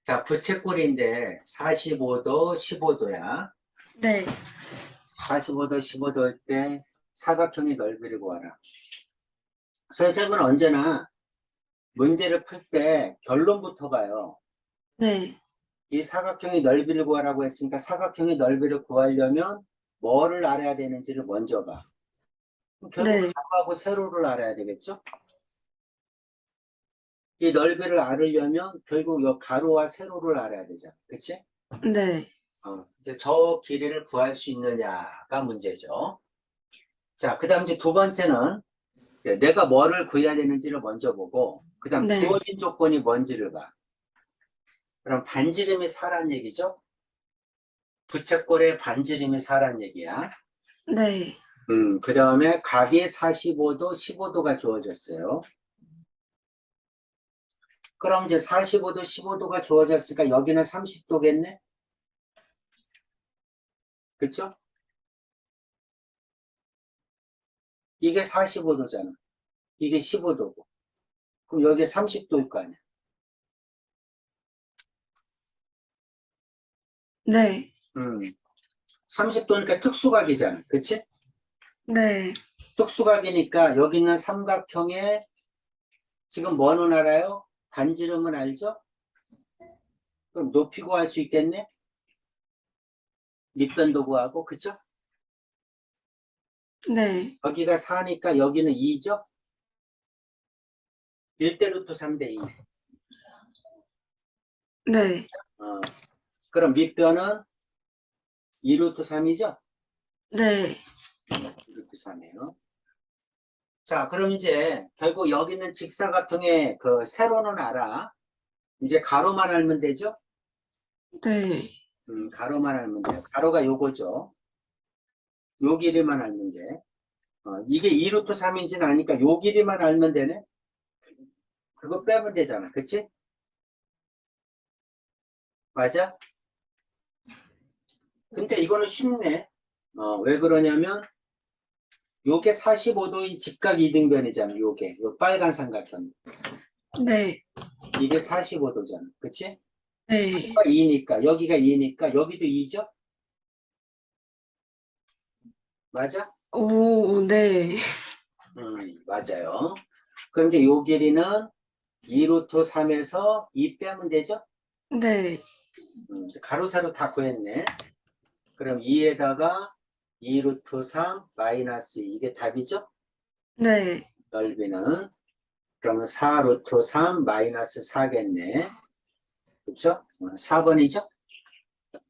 자, 부채꼴인데 45도, 15도야. 네. 45도, 15도일 때 사각형의 넓이를 구하라. 선생님은 언제나 문제를 풀 때 결론부터 가요. 네. 이 사각형의 넓이를 구하라고 했으니까 사각형의 넓이를 구하려면 뭐를 알아야 되는지를 먼저 봐. 결국 네. 가로하고 세로를 알아야 되겠죠? 이 넓이를 알으려면 결국 이 가로와 세로를 알아야 되잖아. 그치? 네. 이제 저 길이를 구할 수 있느냐가 문제죠. 자, 그 다음 이제 두 번째는 내가 뭐를 구해야 되는지를 먼저 보고, 그 다음 네. 주어진 조건이 뭔지를 봐. 그럼 반지름이 4란 얘기죠? 부채꼴에 반지름이 4란 얘기야. 네. 그 다음에 각이 45도, 15도가 주어졌어요. 그럼 이제 45도, 15도가 주어졌으니까 여기는 30도겠네? 그쵸? 이게 45도잖아. 이게 15도고. 그럼 여기 30도일 거 아니야. 네. 30도니까 특수각이잖아. 그치? 네. 특수각이니까 여기 있는 삼각형에 지금 뭐는 알아요? 반지름은 알죠? 그럼 높이 구할 수 있겠네? 밑변도 구하고, 그쵸? 네. 여기가 4니까 여기는 2죠? 1대 루트 3대 2네. 네. 그럼 밑변은 2 루트 3이죠? 네. 2 루트 3이에요. 자, 그럼 이제 결국 여기 있는 직사각형의 그 세로는 알아. 이제 가로만 알면 되죠? 네. 가로만 알면 돼요. 가로가 요거죠. 요 길이만 알면 돼. 이게 2 루트 3인지는 아니까 요 길이만 알면 되네? 그거 빼면 되잖아. 그치? 맞아? 근데 이거는 쉽네. 왜 그러냐면 요게 45도인 직각 이등변이잖아. 요게. 요 빨간 삼각형. 네. 이게 45도잖아. 그치? 네. 2니까 여기가 2니까 여기도 2죠? 맞아? 오, 네. 맞아요. 그럼 이제 요 길이는 2 루트 3에서 2 빼면 되죠? 네. 가로 세로 다 구했네. 그럼 2에다가 2 루트 3 마이너스 이게 답이죠? 네. 넓이는 그러면 4 루트 3 마이너스 4겠네. 그렇죠? 4번이죠?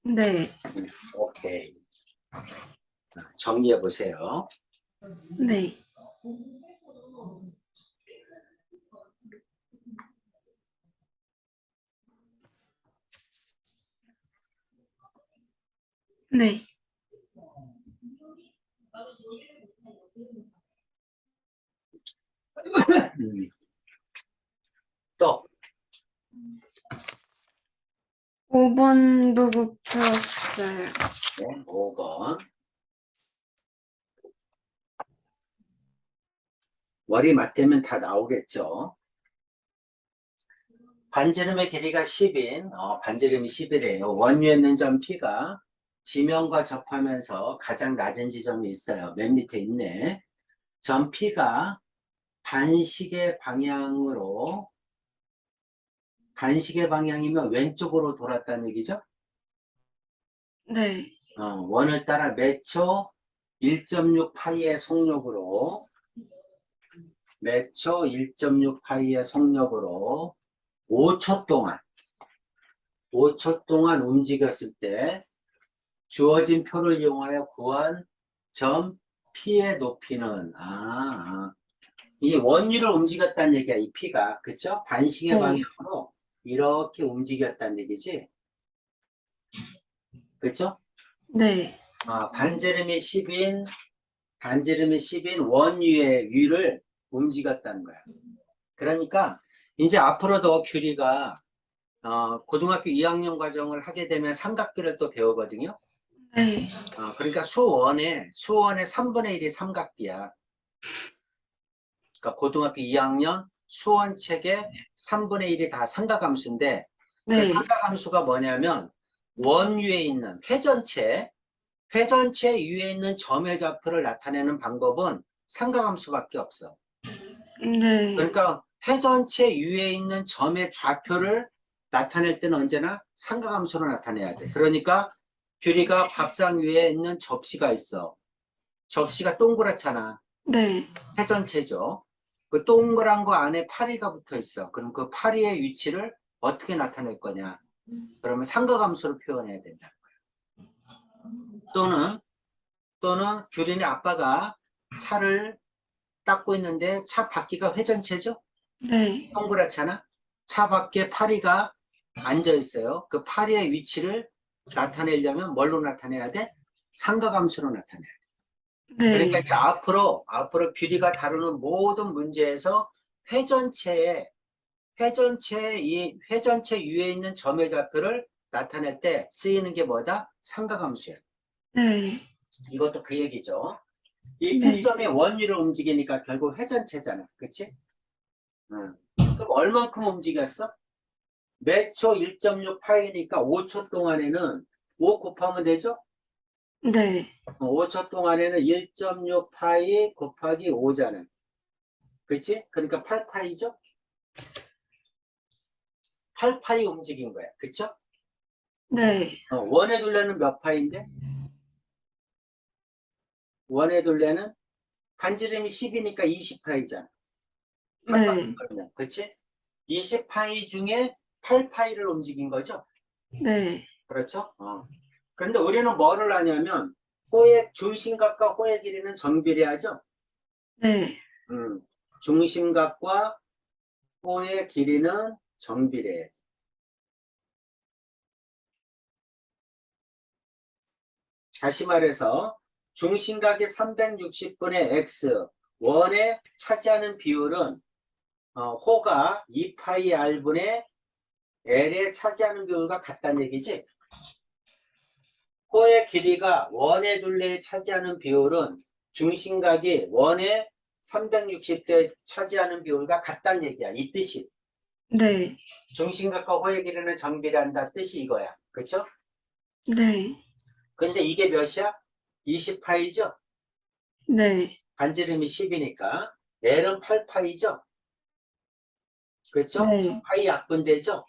네. 오케이. 정리해 보세요. 네. 네. 또 5번도 못 풀었어요. 네, 5번. 머리 맞대면 다 나오겠죠. 반지름의 길이가 10인, 반지름이 10이래요. 원위에 있는 점 P가 지면과 접하면서 가장 낮은 지점이 있어요. 맨 밑에 있네. 점 P가 반시계 방향이면 왼쪽으로 돌았다는 얘기죠? 네. 원을 따라 매초 1.6파이의 속력으로 매초 1.6파이의 속력으로 5초 동안 움직였을 때 주어진 표를 이용하여 구한 점 P의 높이는 이 원위를 움직였다는 얘기야. 이 P가 그쵸? 반시계 네. 방향으로 이렇게 움직였다는 얘기지. 그쵸? 네. 반지름이 10인 원위의 위를 움직였다는 거야. 그러니까 이제 앞으로도 규리가 고등학교 2학년 과정을 하게 되면 삼각비를 또 배우거든요. 네. 그러니까 수원의 3분의 1이 삼각비야. 그러니까 고등학교 2학년 수원 책의 3분의 1이 다 삼각함수인데 그 네. 삼각함수가 뭐냐면 원 위에 있는 회전체 위에 있는 점의 좌표를 나타내는 방법은 삼각함수밖에 없어. 네. 그러니까 회전체 위에 있는 점의 좌표를 나타낼 때는 언제나 삼각함수로 나타내야 돼. 그러니까 규리가 밥상 위에 있는 접시가 있어. 접시가 동그랗잖아. 네. 회전체죠. 그 동그란 거 안에 파리가 붙어 있어. 그럼 그 파리의 위치를 어떻게 나타낼 거냐? 그러면 삼각함수로 표현해야 된다. 또는 규린의 아빠가 차를 닦고 있는데 차 바퀴가 회전체죠? 네. 동그랗잖아? 차 밖에 파리가 앉아 있어요. 그 파리의 위치를 나타내려면 뭘로 나타내야 돼? 삼각함수로 나타내야 돼. 그러니까 네. 이제 앞으로 규리가 다루는 모든 문제에서 회전체에 회전체 위에 있는 점의 좌표를 나타낼 때 쓰이는 게 뭐다? 삼각함수야. 네. 이것도 그 얘기죠. 이 네. P점의 원위를 움직이니까 결국 회전체잖아. 그치? 응. 그럼 얼만큼 움직였어? 몇 초 1.6 파이니까 5초 동안에는 5 곱하면 되죠? 네. 5초 동안에는 1.6 파이 곱하기 5잖아. 그치? 그러니까 8파이죠? 8파이 움직인 거야. 그쵸? 네. 원의 둘레는 몇 파인데? 원의 둘레는 반지름이 10이니까 20파이잖아. 네. 그러면 그치? 20파이 중에 8파이를 움직인 거죠? 네. 그렇죠? 그런데 우리는 뭐를 하냐면 호의 중심각과 호의 길이는 정비례하죠? 네. 음, 중심각과 호의 길이는 정비례해. 다시 말해서 중심각이 360분의 x, 원에 차지하는 비율은 호가 2파이 r분의 l에 차지하는 비율과 같다는 얘기지. 호의 길이가 원의 둘레에 차지하는 비율은 중심각이 원의 360대 차지하는 비율과 같다는 얘기야. 이 뜻이. 네. 중심각과 호의 길이는 정비례한다 뜻이 이거야. 그렇죠? 네. 근데 이게 몇이야? 20파이죠? 네. 반지름이 10이니까 L은 8파이죠? 그렇죠? 네. 파이 약분되죠?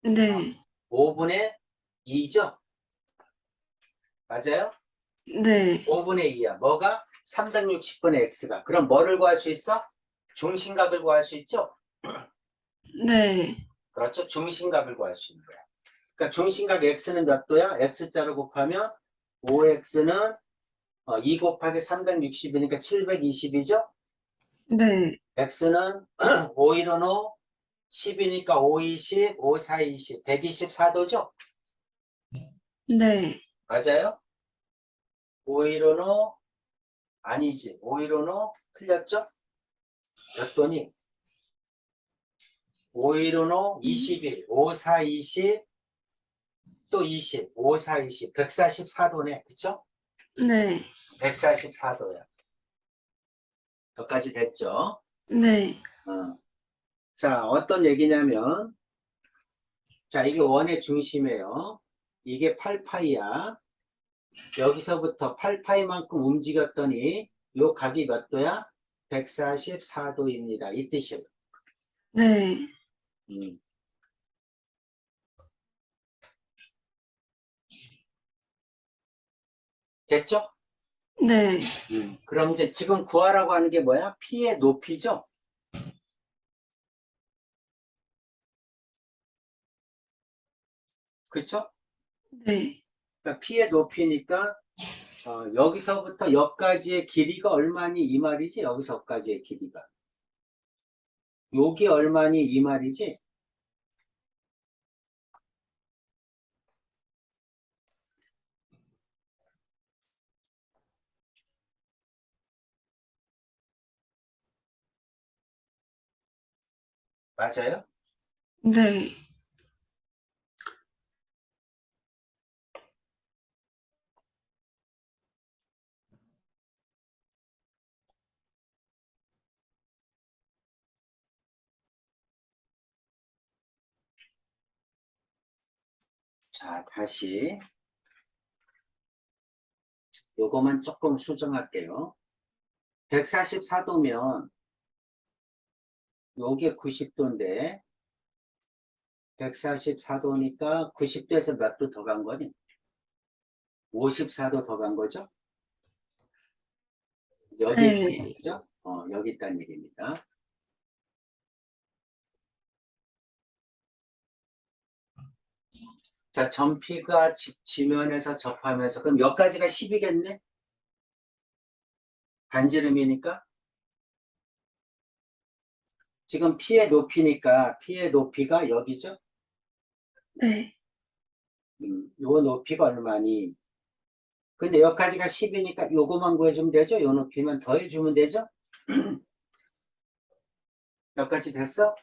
네. 5분의 2죠? 맞아요? 네. 5분의 2야. 뭐가? 360분의 x가. 그럼 뭐를 구할 수 있어? 중심각을 구할 수 있죠? 네. 그렇죠? 중심각을 구할 수 있는 거야. 그러니까 중심각 x는 몇 도야? x자로 곱하면 5x는 2 곱하기 360이니까 720이죠? 네. x는 5 1 5, 10이니까 5 20, 5 4 20, 124도죠? 네. 맞아요? 5 1 5 아니지. 5 1 5 틀렸죠? 몇 도니? 5 1 5 21, 5 4 20, 또 20, 5 4 20, 144도네. 그쵸? 네. 144도야. 여기까지 됐죠? 네. 어. 자, 어떤 얘기냐면, 자, 이게 원의 중심이에요. 이게 8파이야. 여기서부터 8파이만큼 움직였더니, 요 각이 몇 도야? 144도입니다. 이 뜻이에요. 네. 음. 됐죠? 네. 그럼 이제 지금 구하라고 하는 게 뭐야? P의 높이죠? 그쵸? 네. 그러니까 P의 높이니까 여기서부터 여기까지의 길이가 얼마니 이 말이지? 여기서까지의 길이가. 요게 얼마니 이 말이지? 맞아요? 네. 자, 다시 요거만 조금 수정할게요. 144도면 요게 90도인데 144도니까 90도에서 몇 도 더 간 거니? 54도 더 간 거죠? 여기 있단 네. 얘기죠? 여기 있다는 얘기입니다. 자, 전피가 지면에서 접하면서 그럼 여기까지가 10이겠네? 반지름이니까 지금 P의 높이니까 P의 높이가 여기죠? 네. 요 높이가 얼마니? 근데 여기까지가 10이니까 요거만 구해주면 되죠? 요 높이만 더해주면 되죠? 여기까지 됐어?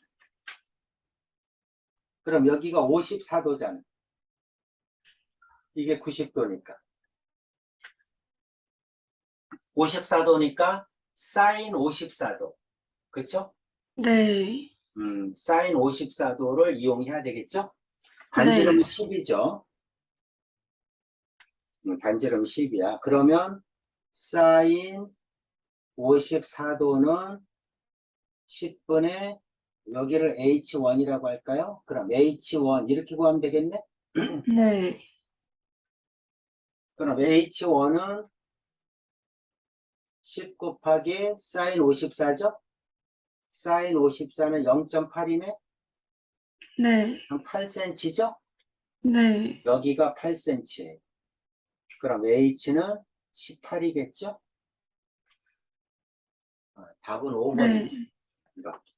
그럼 여기가 54도잖아. 이게 90도니까. 54도니까 사인 54도. 그쵸? 네. 사인 54도를 이용해야 되겠죠? 네. 반지름은 10이죠? 반지름 10이야. 그러면 사인 54도는 10분의 여기를 H1이라고 할까요? 그럼 H1 이렇게 구하면 되겠네? 네. 그럼 H1은 10 곱하기 사인 54죠? 사인 54는 0.8이네? 네. 그럼 8cm죠? 네. 여기가 8cm예요. 그럼 H는 18이겠죠? 답은 5번입니다. 네. 이렇게.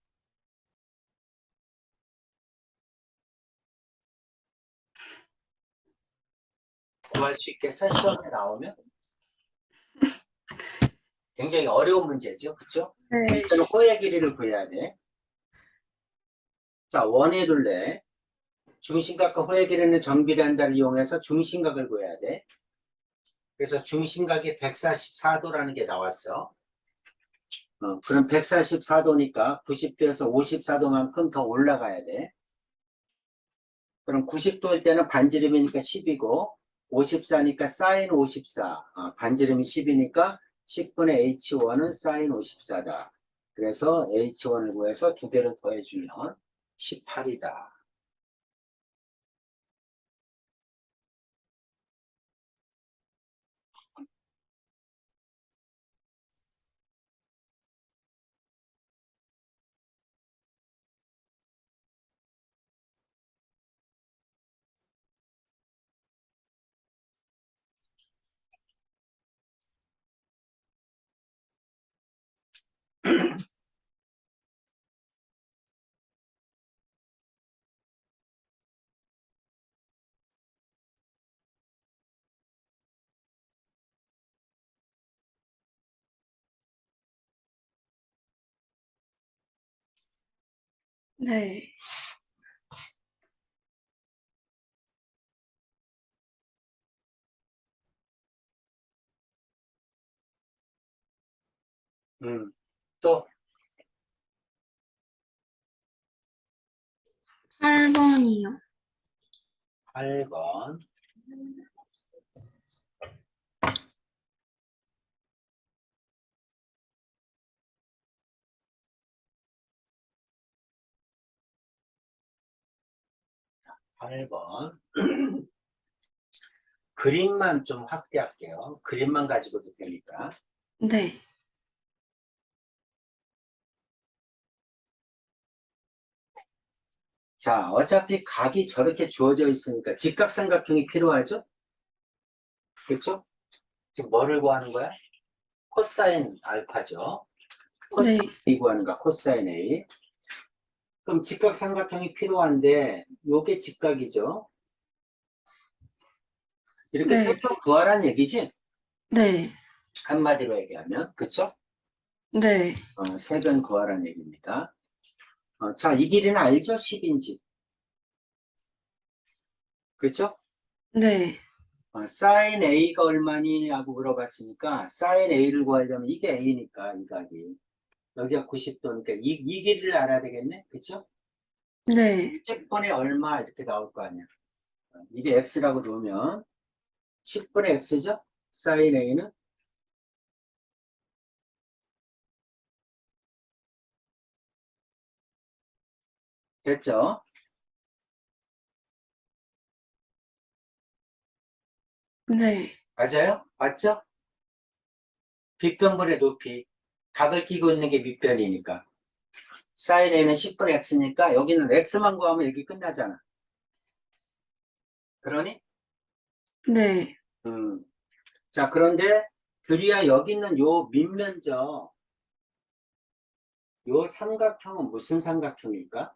구할 수 있겠어? 시험에 나오면? 굉장히 어려운 문제죠. 그쵸? 네. 이때는 호의 길이를 구해야 돼. 자, 원의 둘레. 중심각과 호의 길이는 정비례한다를 이용해서 중심각을 구해야 돼. 그래서 중심각이 144도라는 게 나왔어. 그럼 144도니까 90도에서 54도만큼 더 올라가야 돼. 그럼 90도일 때는 반지름이니까 10이고 54니까 사인 54. 반지름이 10이니까 10분의 H1은 사인 54다. 그래서 H1을 구해서 두 개를 더해주면 18이다. 네. と、 8번이요. 8번. 8번. 그림만 좀 확대할게요. 그림만 가지고도 되니까. 네. 자, 어차피 각이 저렇게 주어져 있으니까 직각삼각형이 필요하죠? 그렇죠? 지금 뭐를 구하는 거야? 코사인 알파죠. 코사인 네. A 구하는 거야. 코사인 A. 그럼 직각삼각형이 필요한데 요게 직각이죠. 이렇게 세 네. 번 구하란 얘기지? 네. 한마디로 얘기하면. 그쵸? 네. 세 번 구하란 얘기입니다. 자, 이 길이는 알죠? 10인지. 그쵸? 네. 사인 A가 얼마니? 하고 물어봤으니까 사인 A를 구하려면 이게 A니까 이 각이. 여기가 90도니까 이 길이를 알아야 되겠네? 그쵸? 네. 10분의 얼마 이렇게 나올 거 아니야. 이게 x라고 놓으면 10분의 x죠? 사인 a는 됐죠? 네. 맞아요? 맞죠? 빗변분의 높이. 각을 끼고 있는 게 밑변이니까. 사인 a는 10분의 x니까 여기는 x만 구하면 여기 끝나잖아. 그러니? 네. 음. 자, 그런데 규리야 여기 있는 요 밑면적, 요 삼각형은 무슨 삼각형일까?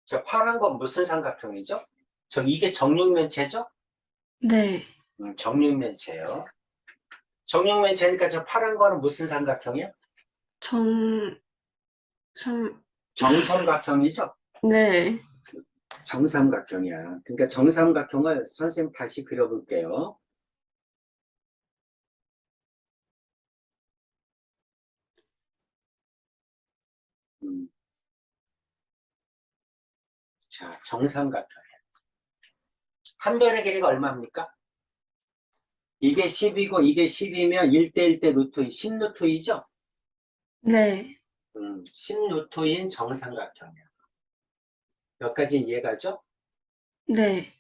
저 파란 건 무슨 삼각형이죠? 이게 정육면체죠? 네. 정육면체요. 정육면체니까 저 파란 거는 무슨 삼각형이야? 정, 정, 정삼각형이죠? 네. 정삼각형이야. 그러니까 정삼각형을 선생님 다시 그려볼게요. 음, 자, 정삼각형. 한 변의 길이가 얼마입니까? 이게 10이고 이게 10이면 1대1 대 루트 2, 10루트 2죠? 네. 10루트 2인 정삼각형이야. 여기까지 이해가죠? 네.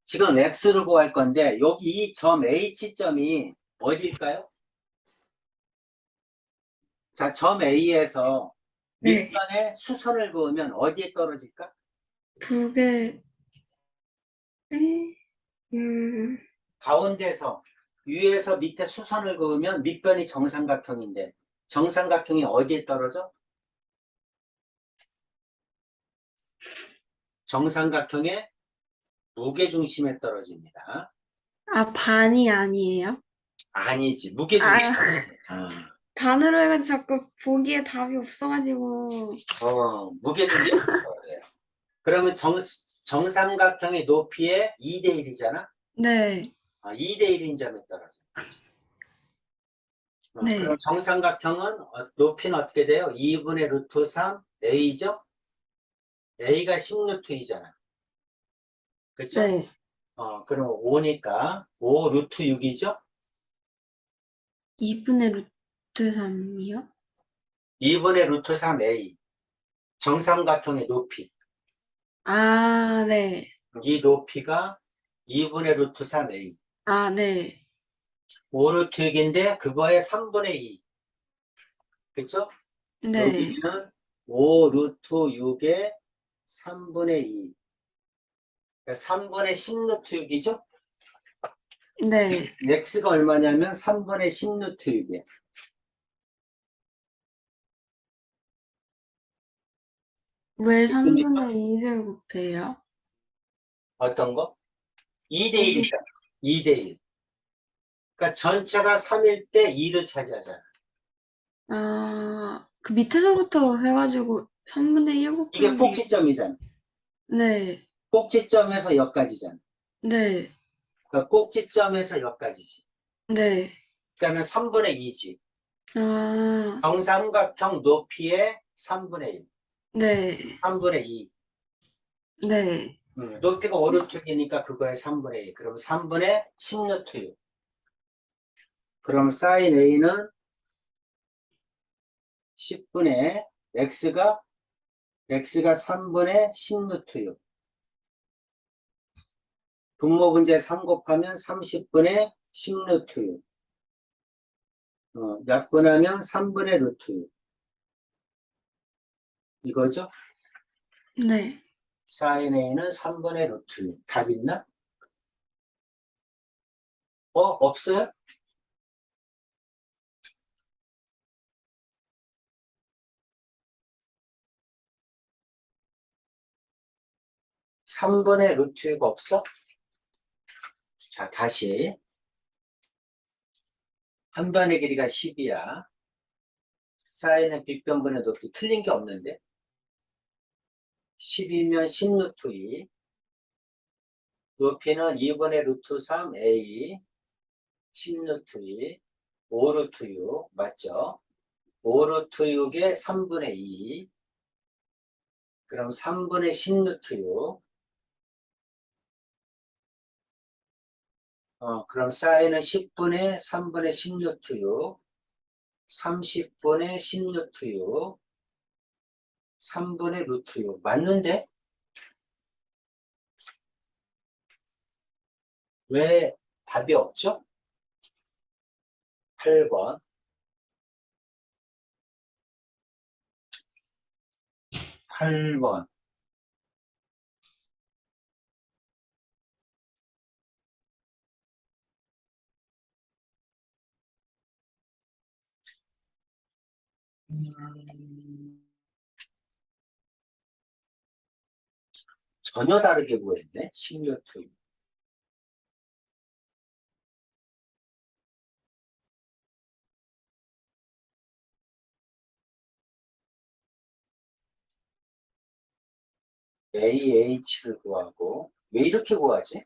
지금 x를 구할 건데 여기 이 점 h점이 어디일까요? 자, 점 A에서 네. 밑변에 수선을 그으면 어디에 떨어질까? 두 개, 네. 음, 가운데서 위에서 밑에 수선을 그으면 밑변이 정삼각형인데 정삼각형이 어디에 떨어져? 정삼각형의 무게중심에 떨어집니다. 아, 반이 아니에요? 아니지, 무게중심. 아, 반으로 해가지고 자꾸 보기에 답이 없어가지고. 무게중심에 떨어져요. 그러면 정삼각형의 높이의 2대 1이잖아? 네. 2대 1인 점에 떨어져. 그럼 네. 정삼각형은 높이는 어떻게 돼요? 2분의 루트 3 a죠? a가 10루트 2잖아. 그쵸? 네. 그럼 5니까 5 루트 6이죠? 2분의 루트 3이요? 2분의 루트 3 a. 정삼각형의 높이. 아, 네. 이 높이가 2분의 루트 3 a. 아, 네. 5 루트 6인데 그거의 3분의 2. 그쵸? 네. 여기는 5 루트 6의 3분의 2. 3분의 10 루트 6이죠? 네. x가 얼마냐면 3분의 10 루트 6이에요. 왜 됐습니까? 3분의 2를 곱해요? 어떤 거? 2대 여기, 1이다. 2대 1. 그러니까 전체가 3일 때 2를 차지하잖아. 그 밑에서부터 해가지고 3분의 1 이게 곱하기, 꼭지점이잖아. 네. 꼭지점에서 여기까지잖아. 네. 그러니까 꼭지점에서 여기까지지. 네. 그러니까 3분의 2지. 아, 정삼각형 높이의 3분의 1. 네. 3분의 2. 네. 높이가 5루트이니까 그거의 3분의 2. 그럼 3분의 10루트 6. 그럼 사인 A는 10분의 x가 3분의 10루트 6. 분모분제 3 곱하면 30분의 10루트 6. 약분하면 3분의 루트 6. 이거죠? 네. 사인 A는 3분의 루트 6. 답 있나? 없어요? 3분의 루트 6 없어? 자, 다시. 한 변의 길이가 10이야. 사인은 빗변분의 높이 틀린 게 없는데. 10이면 10루트 2. 높이는 2분의 루트 3a. 10루트 2. 5루트 6. 맞죠? 5루트 6의 3분의 2. 그럼 3분의 10루트 6. 그럼 사인은 10분의 3분의 10루트 6. 30분의 10루트 6. 3분의 루트 6. 맞는데? 왜 답이 없죠? 8번. 8번. 전혀 다르게 보였네. 10루트 6. AH를 구하고. 왜 이렇게 구하지?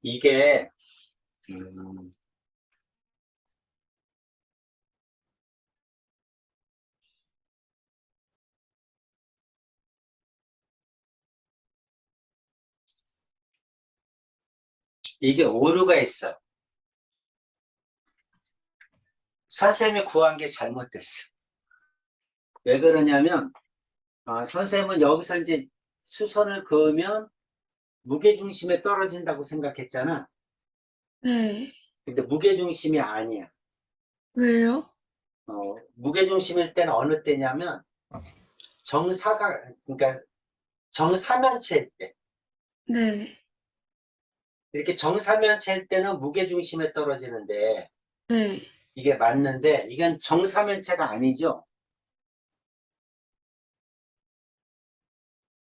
이게, 음, 이게 오류가 있어. 선생님이 구한 게 잘못됐어. 왜 그러냐면, 선생님은 여기서 이제 수선을 그으면 무게중심에 떨어진다고 생각했잖아. 네. 근데 무게중심이 아니야. 왜요? 무게중심일 때는 어느 때냐면, 그러니까 정사면체일 때. 네. 이렇게 정사면체일 때는 무게중심에 떨어지는데, 네. 이게 맞는데, 이건 정사면체가 아니죠.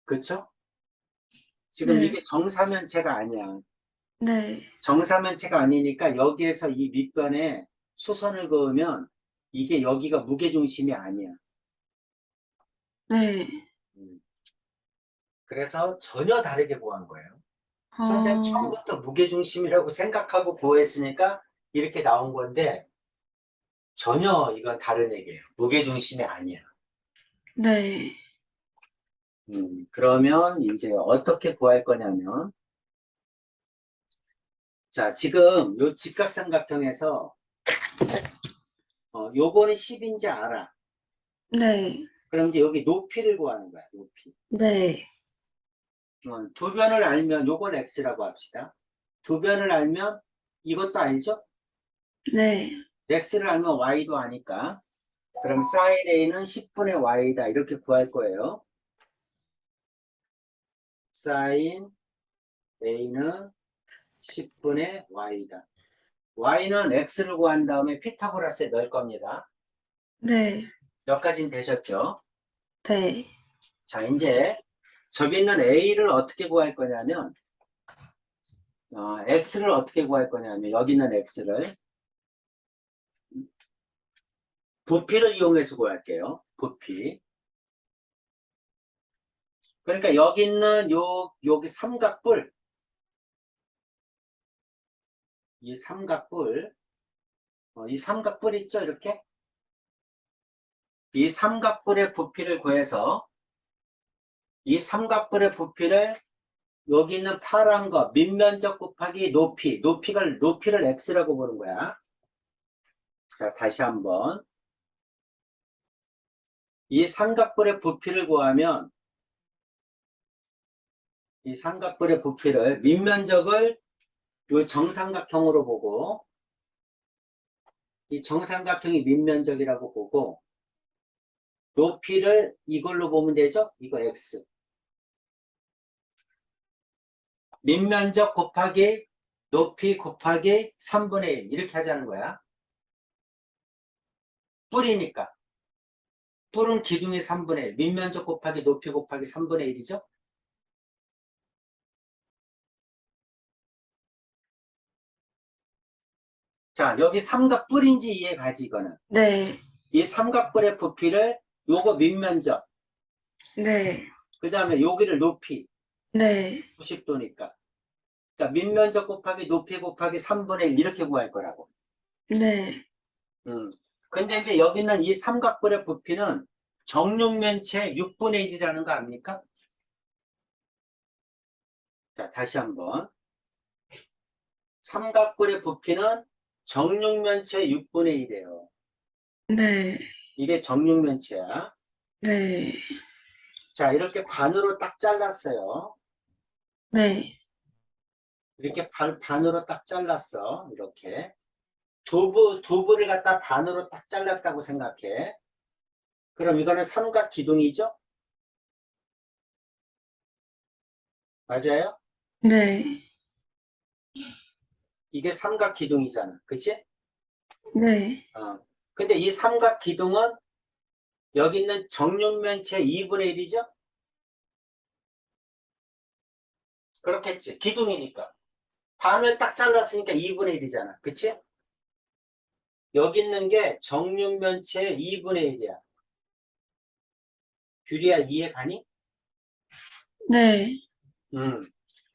그렇죠? 지금 네. 이게 정사면체가 아니야. 네. 정사면체가 아니니까 여기에서 이 밑변에 수선을 그으면 이게 여기가 무게중심이 아니야. 네. 음. 그래서 전혀 다르게 구한 거예요. 선생님 어, 처음부터 무게중심이라고 생각하고 구했으니까 이렇게 나온 건데 전혀 이건 다른 얘기예요. 무게중심이 아니야. 네. 그러면 이제 어떻게 구할 거냐면 자 지금 요 직각삼각형에서 요거는 10인지 알아. 네. 그럼 이제 여기 높이를 구하는 거야. 높이. 네. 두 변을 알면 요건 x라고 합시다. 두 변을 알면 이것도 알죠? 네. x를 알면 y도 아니까. 그럼 sin a는 10분의 y다. 이렇게 구할 거예요. sin a는 10분의 y다. y는 x를 구한 다음에 피타고라스에 넣을 겁니다. 네. 여기까지는 되셨죠? 네. 자, 이제 저기 있는 a를 어떻게 구할 거냐면 x를 어떻게 구할 거냐면 여기 있는 x를 부피를 이용해서 구할게요. 부피. 그러니까 여기 있는 여기 삼각뿔, 이 삼각뿔, 이 삼각뿔 있죠? 이렇게? 이 삼각뿔의 부피를 구해서 이 삼각뿔의 부피를 여기 있는 파란 거, 밑면적 곱하기 높이를 x라고 보는 거야. 자, 다시 한번. 이 삼각뿔의 부피를 구하면 이 삼각뿔의 부피를 밑면적을 이 정삼각형으로 보고 이 정삼각형이 밑면적이라고 보고 높이를 이걸로 보면 되죠? 이거 x. 밑면적 곱하기 높이 곱하기 3분의 1 이렇게 하자는 거야. 뿔이니까. 뿔은 기둥의 3분의 1. 밑면적 곱하기 높이 곱하기 3분의 1이죠? 자, 여기 삼각뿔인지 이해 가지, 이거는. 네. 이 삼각뿔의 부피를 요거 밑면적, 네. 그 다음에 여기를 높이, 네. 90도니까. 그러니까 밑면적 곱하기 높이 곱하기 3분의 1 이렇게 구할 거라고. 네. 근데 이제 여기 있는 이 삼각뿔의 부피는 정육면체 6분의 1이라는 거 압니까? 자, 다시 한번. 삼각뿔의 부피는 정육면체 6분의 1이에요. 네. 이게 정육면체야. 네. 자, 이렇게 반으로 딱 잘랐어요. 네. 이렇게 반으로 딱 잘랐어. 이렇게. 두부를 갖다 반으로 딱 잘랐다고 생각해. 그럼 이거는 삼각 기둥이죠? 맞아요? 네. 이게 삼각 기둥이잖아. 그치? 네. 근데 이 삼각 기둥은 여기 있는 정육면체 2분의 1이죠? 그렇겠지. 기둥이니까. 반을 딱 잘랐으니까 2분의 1이잖아. 그치? 여기 있는 게 정육면체 2분의 1이야. 규리야 이해 가니? 네.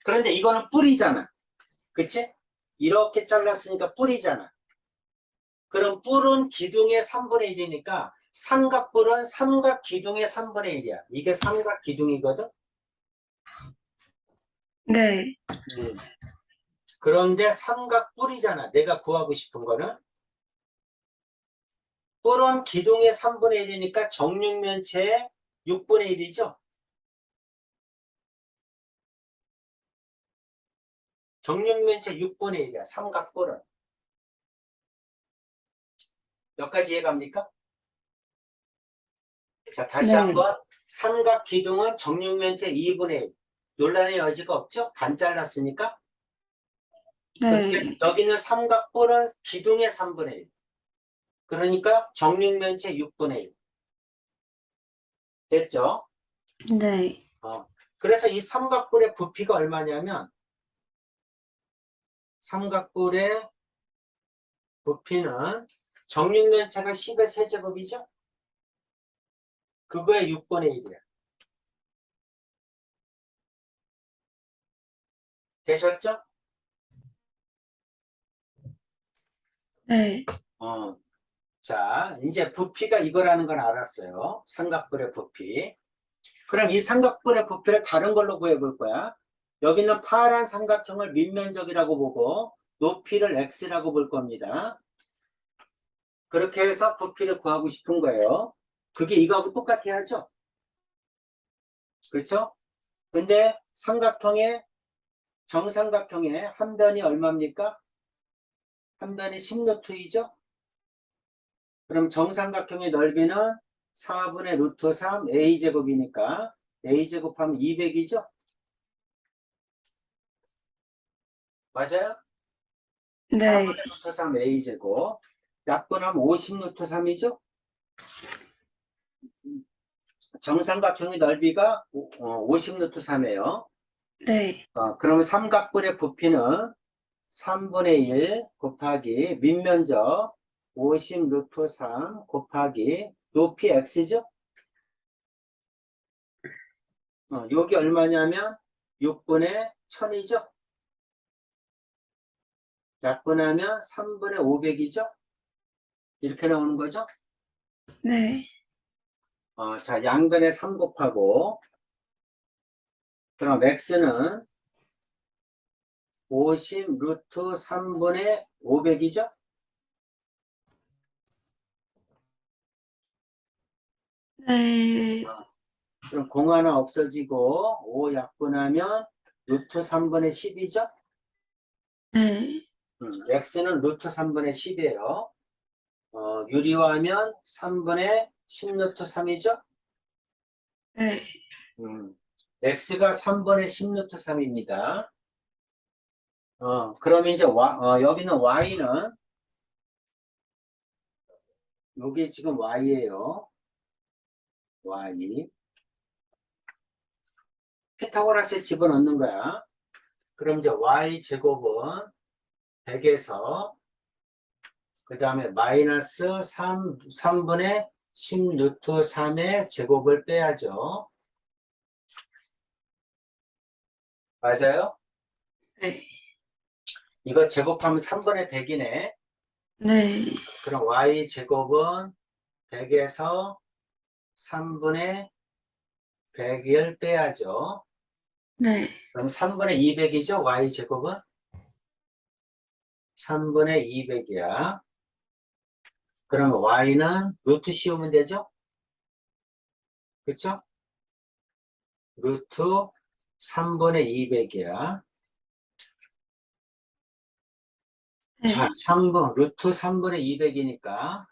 그런데 이거는 뿔이잖아. 그치? 이렇게 잘랐으니까 뿔이잖아. 그럼 뿔은 기둥의 3분의 1이니까 삼각뿔은 삼각 기둥의 3분의 1이야. 이게 삼각 기둥이거든? 네. 음. 그런데 삼각뿔이잖아. 내가 구하고 싶은 거는. 뿔은 기둥의 3분의 1이니까 정육면체의 6분의 1이죠? 정육면체 6분의 1이야. 삼각뿔은. 여기까지 이해갑니까? 자, 다시 네. 한번. 삼각 기둥은 정육면체 2분의 1. 논란의 여지가 없죠? 반 잘랐으니까. 근데 네. 여기 있는 삼각뿔은 기둥의 3분의 1. 그러니까 정육면체 6분의 1. 됐죠? 네. 그래서 이 삼각뿔의 부피가 얼마냐면 삼각뿔의 부피는 정육면체가 10의 세제곱이죠? 그거의 6분의 1이야. 되셨죠? 네. 자, 이제 부피가 이거라는 걸 알았어요. 삼각뿔의 부피. 그럼 이 삼각뿔의 부피를 다른 걸로 구해볼 거야. 여기 있는 파란 삼각형을 밑면적이라고 보고 높이를 x라고 볼 겁니다. 그렇게 해서 부피를 구하고 싶은 거예요. 그게 이거하고 똑같아야죠. 그렇죠? 근데 삼각형의 정삼각형의 한 변이 얼마입니까? 한 변이 10루트이죠? 그럼 정삼각형의 넓이는 4분의 루트 3 a제곱이니까 a제곱하면 200이죠? 맞아요? 네. 4분의 루트 3 a제곱 약분하면 50 루트 3이죠? 정삼각형의 넓이가 50 루트 3이에요. 네. 그러면 삼각뿔의 부피는 3분의 1 곱하기 밑면적 50 루트 3 곱하기 높이 x죠? 여기 얼마냐면 6분의 1000이죠? 약분하면 3분의 500이죠? 이렇게 나오는 거죠? 네. 자, 양변에 3 곱하고 그럼 x는 50 루트 3분의 500이죠? 네. 그럼 공 하나 없어지고 5 약분하면 루트 3분의 10이죠? 네. x는 루트 3분의 10이에요. 유리화하면 3분의 10루트 3이죠? 네. x가 3분의 10루트 3입니다. 그럼 이제 여기는 y는, 여기 지금 y예요. y. 피타고라스에 집어넣는 거야. 그럼 이제 y 제곱은 100에서 그 다음에 마이너스 3분의 10 루트 3의 제곱을 빼야죠. 맞아요? 네. 이거 제곱하면 3분의 100이네. 네. 그럼 y 제곱은 100에서 3분의 100을 빼야죠. 네. 그럼 3분의 200이죠? y 제곱은 3분의 200이야. 그럼 y는 루트 씌우면 되죠? 그쵸? 루트 3분의 200이야. 자, 네. 루트 3분의 200이니까,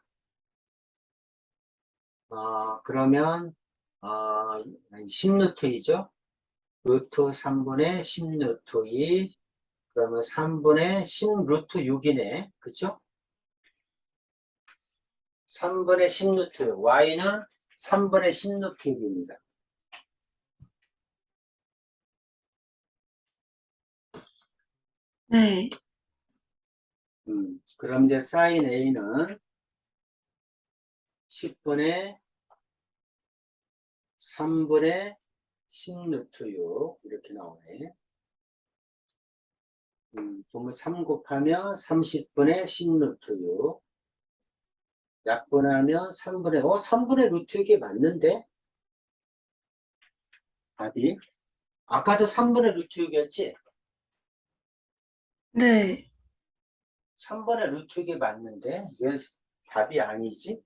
그러면, 10루트이죠? 루트 3분의 10루트 2, 그러면 3분의 10루트 6이네. 그쵸? 3분의 10루트 6, y는 3분의 10루트 6입니다. 네. 그럼 이제 사인 a는 10분의 3분의 10루트 6, 이렇게 나오네. 그러면 3 곱하면 30분의 10루트 6. 약분하면 3분의 루트 6이 맞는데? 답이? 아까도 3분의 루트 6이었지? 네. 3분의 루트 6이 맞는데? 왜 답이 아니지?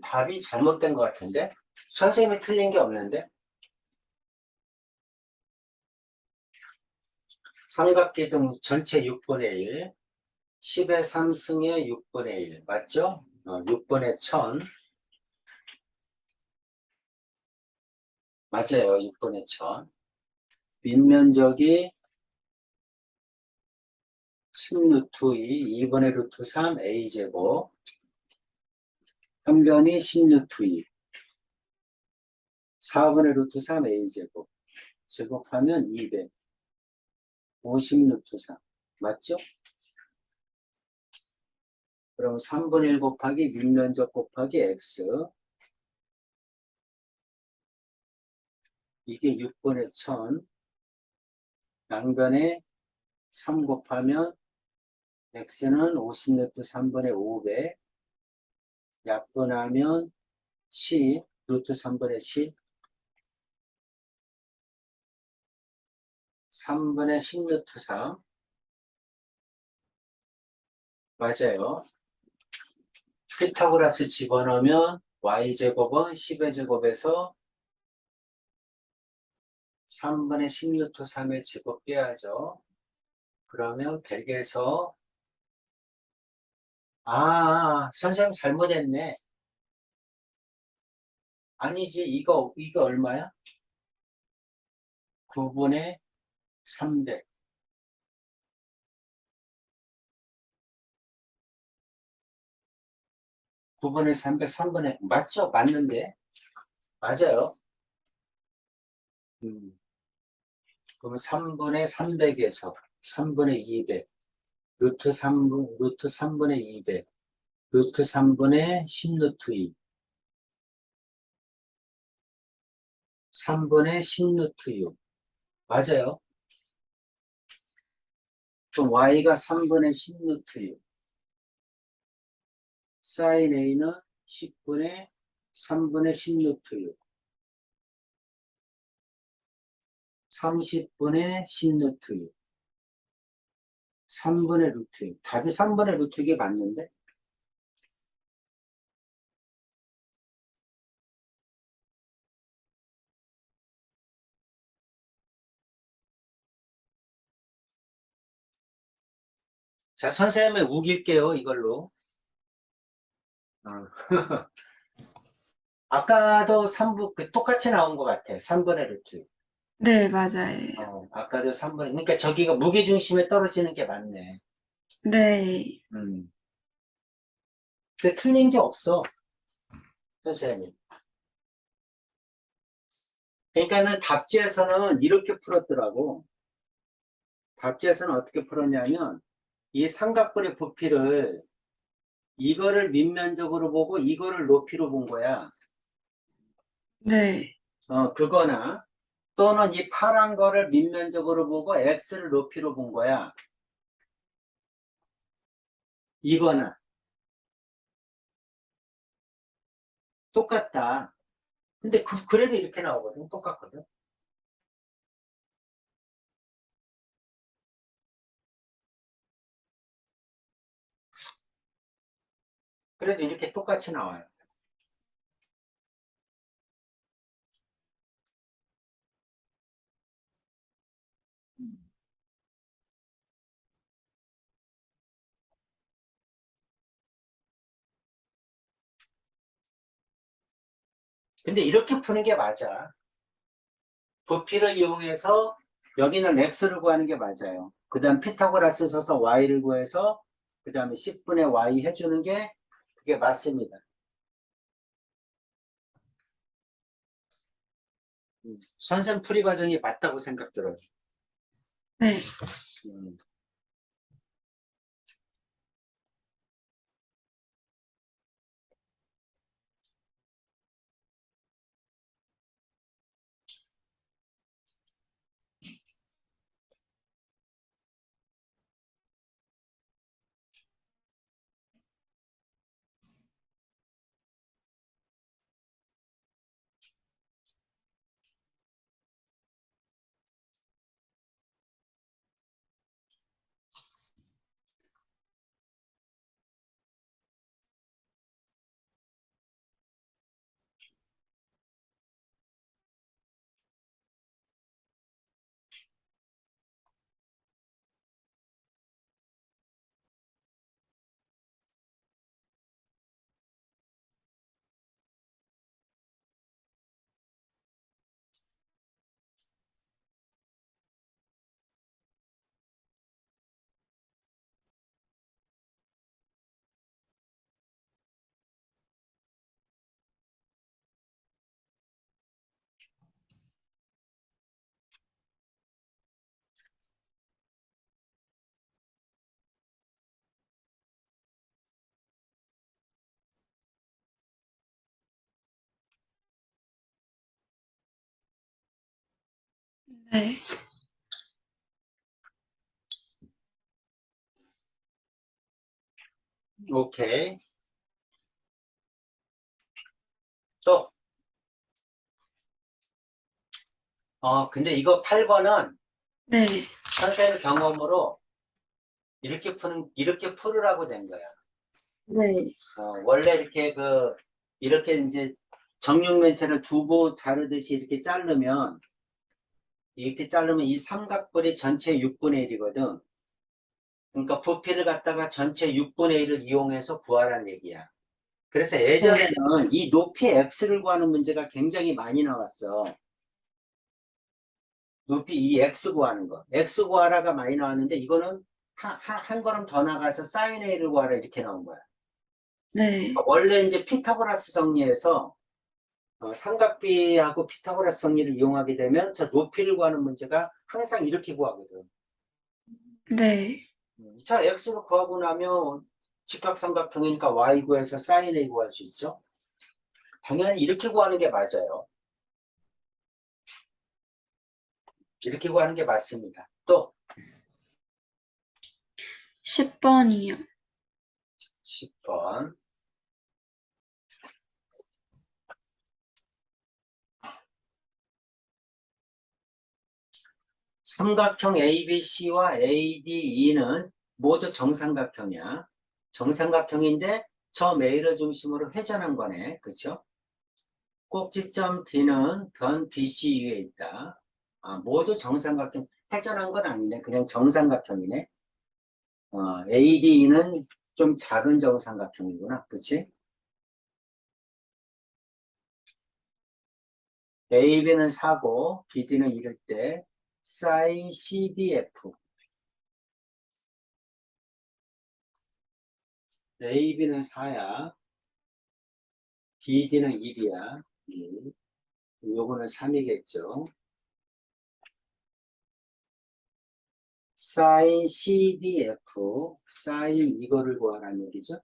답이 잘못된 것 같은데? 선생님이 틀린 게 없는데? 삼각기둥 전체 6분의 1, 10의 3승의 6분의 1, 맞죠? 6분의 1000, 맞아요. 6분의 1000. 밑면적이 10루트 2, 2분의 루트 3, a제곱, 평변이 10루트 2, 4분의 루트 3, a제곱, 제곱하면 200, 50루트 3, 맞죠? 그럼 3분의 1 곱하기 밑면적 곱하기 x, 이게 6분의 1000, 양변에 3 곱하면 x는 50루트 3분의 500, 약분하면 10, 루트 3분의 10, 3분의 10루트 3, 맞아요. 피타고라스 집어넣으면 y제곱은 10의 제곱에서 3분의 10루트 3의 제곱 빼야죠. 그러면 100에서 선생님 잘못했네. 아니지, 이거 얼마야? 9분의 300. 9분의 300, 3분의, 맞죠? 맞는데? 맞아요. 그러면 3분의 300에서 3분의 200, 루트 3분의 200, 루트 3분의 10루트 2, 3분의 10루트 6. 맞아요. 그럼 y가 3분의 10루트 6, sin a는 10분의 3분의 10루트 6, 30분의 10루트 6, 3분의 루트 6. 답이 3분의 루트 6이 맞는데? 자, 선생님을 우길게요, 이걸로. 어. 아까도 3부, 똑같이 나온 것 같아. 3분의 루트. 네, 맞아요. 아까도 3분의, 그러니까 저기가 무게중심에 떨어지는 게 맞네. 네, 음. 근데 틀린 게 없어, 선생님. 그러니까는 답지에서는 이렇게 풀었더라고. 답지에서는 어떻게 풀었냐면, 이 삼각분의 부피를 이거를 밑면적으로 보고 이거를 높이로 본 거야. 네, 그거나 또는 이 파란 거를 밑면적으로 보고 x를 높이로 본 거야. 이거나 똑같다. 근데 그래도 이렇게 나오거든. 똑같거든. 그래도 이렇게 똑같이 나와요. 근데 이렇게 푸는 게 맞아. 부피를 이용해서 여기는 x를 구하는 게 맞아요. 그 다음 피타고라스 써서 y를 구해서 그 다음에 10분의 y 해주는 게 그게 맞습니다. 선생 풀이 과정이 맞다고 생각 들어요. 네. 음. 네. 오케이. 또, 근데 이거 8번은 네. 선생님 경험으로 이렇게 풀으라고 된 거야. 네. 원래 이렇게 이제 정육면체를 두고 자르듯이 이렇게 자르면 이 삼각뿔이 전체 6분의 1이거든. 그러니까 부피를 갖다가 전체 6분의 1을 이용해서 구하라는 얘기야. 그래서 네. 예전에는 이 높이 x를 구하는 문제가 굉장히 많이 나왔어. 높이 이 x 구하는 거. x 구하라가 많이 나왔는데 이거는 한 걸음 더 나가서 sin a를 구하라 이렇게 나온 거야. 네. 원래 이제 피타고라스 정리에서 삼각비하고 피타고라스 정리를 이용하게 되면 저 높이를 구하는 문제가 항상 이렇게 구하거든. 네. 자, x를 구하고 나면 직각삼각형이니까 y 구해서 sin a 구할 수 있죠. 당연히 이렇게 구하는 게 맞아요. 이렇게 구하는 게 맞습니다. 또 10번이요. 10번. 삼각형 ABC와 ADE는 모두 정삼각형이야. 정삼각형인데 점 A를 중심으로 회전한 거네. 그쵸? 꼭지점 D는 변 BC 위에 있다. 모두 정삼각형. 회전한 건 아니네. 그냥 정삼각형이네. ADE는 좀 작은 정삼각형이구나. 그치? AB는 4고 BD는 이럴 때 sin CDF. AB는 4야. BD는 1이야. 요거는 3이겠죠. sin CDF, sin 이거를 구하라는 얘기죠.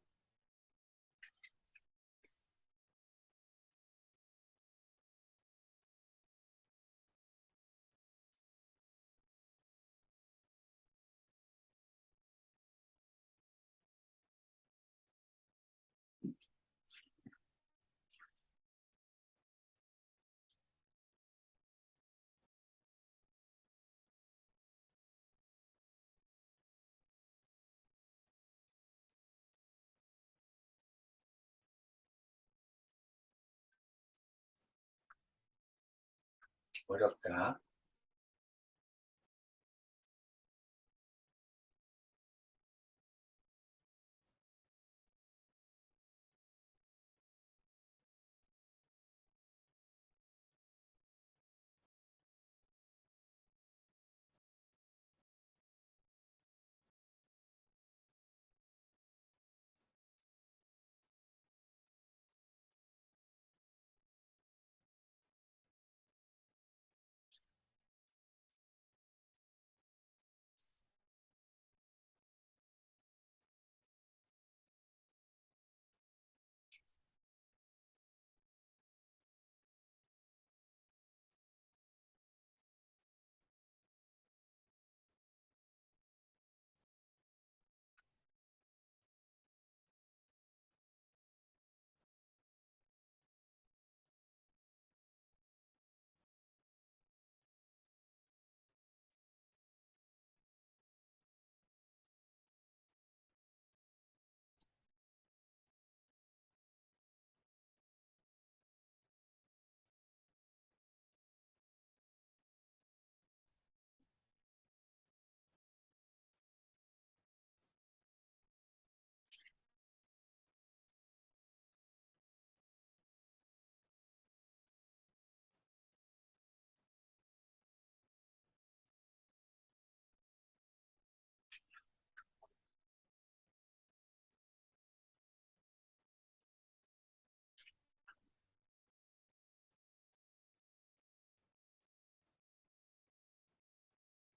어렵다.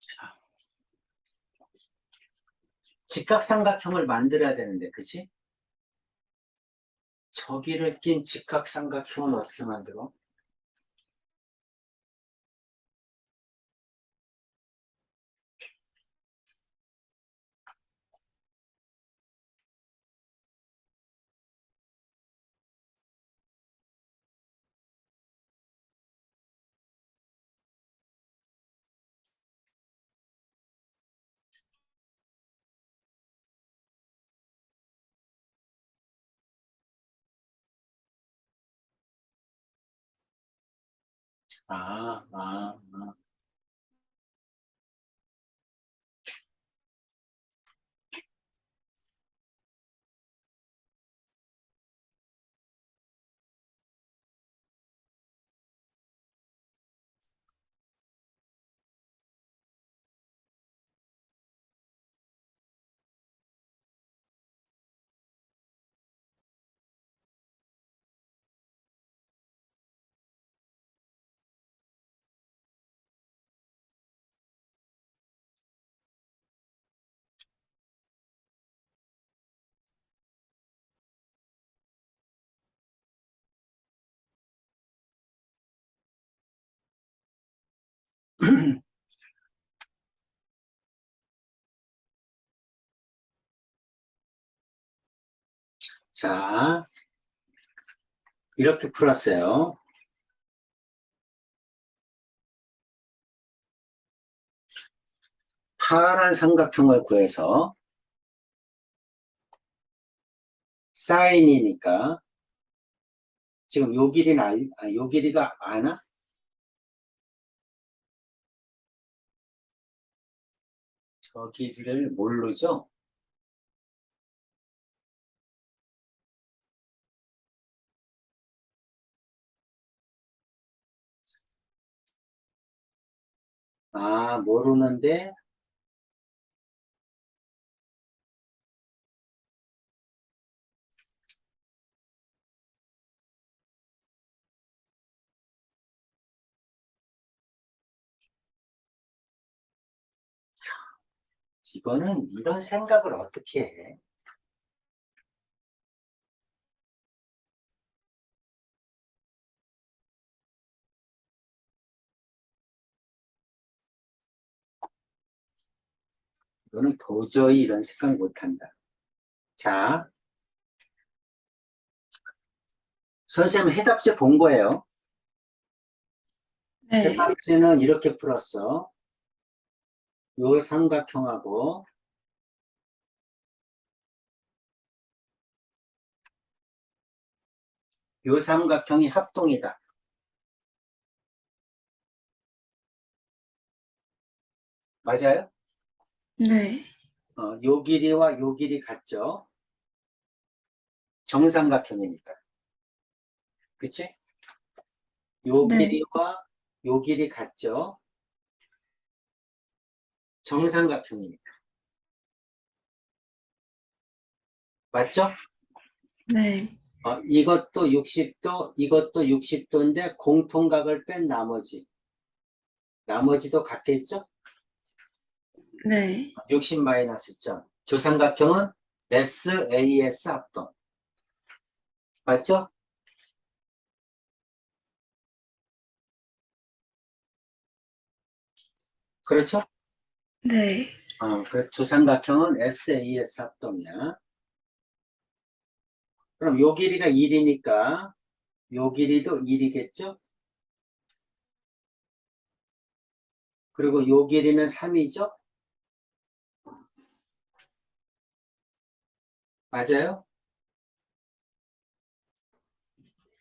자, 직각삼각형을 만들어야 되는데, 그치? 저기를 낀 직각삼각형은 어떻게 만들어? 아, 아, 아. 자, 이렇게 풀었어요. 파란 삼각형을 구해서 사인이니까 지금 요 길이는 요 길이가 아나? 저 길이를 모르죠? 아, 모르는데 이거는 이런 생각을 어떻게 해? 이거는 도저히 이런 생각 못한다. 자, 선생님 해답지 본 거예요. 네. 해답지는 이렇게 풀었어. 요 삼각형하고 요 삼각형이 합동이다. 맞아요? 네. 요 길이와 요 길이 같죠? 정삼각형이니까. 그치? 요 네. 길이와 요 길이 같죠? 정삼각형이니까. 맞죠? 네. 이것도 60도, 이것도 60도인데 공통각을 뺀 나머지도 같겠죠? 네. 60 마이너스 점. 두 삼각형은 SAS 합동. 맞죠? 그렇죠? 네. 그 두 삼각형은 SAS 합동이야. 그럼 요 길이가 1이니까 요 길이도 1이겠죠? 그리고 요 길이는 3이죠? 맞아요?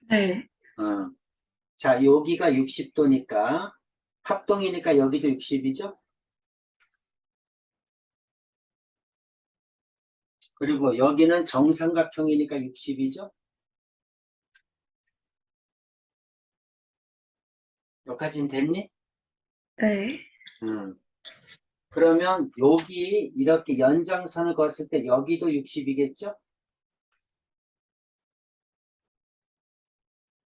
네. 어. 자, 여기가 60도니까 합동이니까 여기도 60이죠? 그리고 여기는 정삼각형이니까 60이죠? 여기까지는 됐니? 네. 음. 그러면 여기 이렇게 연장선을 그었을 때 여기도 60이겠죠?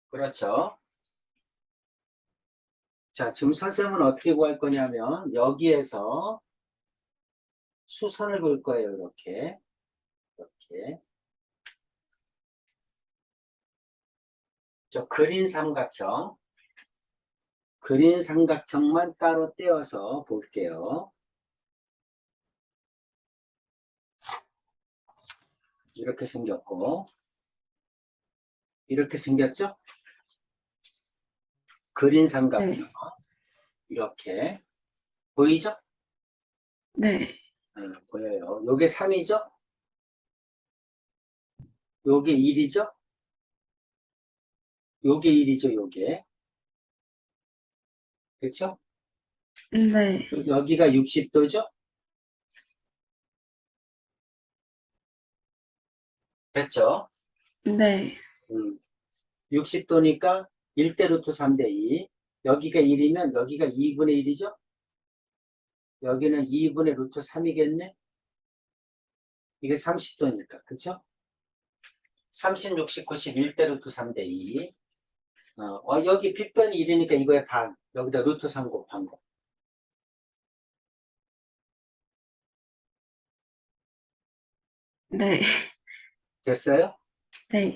그렇죠. 자, 지금 선생님은 어떻게 구할 거냐면 여기에서 수선을 그을 거예요. 이렇게. 이렇게. 저 그린 삼각형만 따로 떼어서 볼게요. 이렇게 생겼고, 이렇게 생겼죠? 그린 삼각형. 네. 이렇게. 보이죠? 네. 보여요. 요게 3이죠? 요게 1이죠? 요게 1이죠, 요게. 그렇죠? 네. 여기가 60도죠? 됐죠? 네. 60도니까 1대 루트 3대 2. 여기가 1이면 여기가 2분의 1이죠? 여기는 2분의 루트 3이겠네? 이게 30도니까. 그쵸? 30, 60, 90, 1대 루트 3대 2. 여기 빗변이 1이니까 이거의 반. 여기다 루트 3 곱한 거. 네. 됐어요? 네.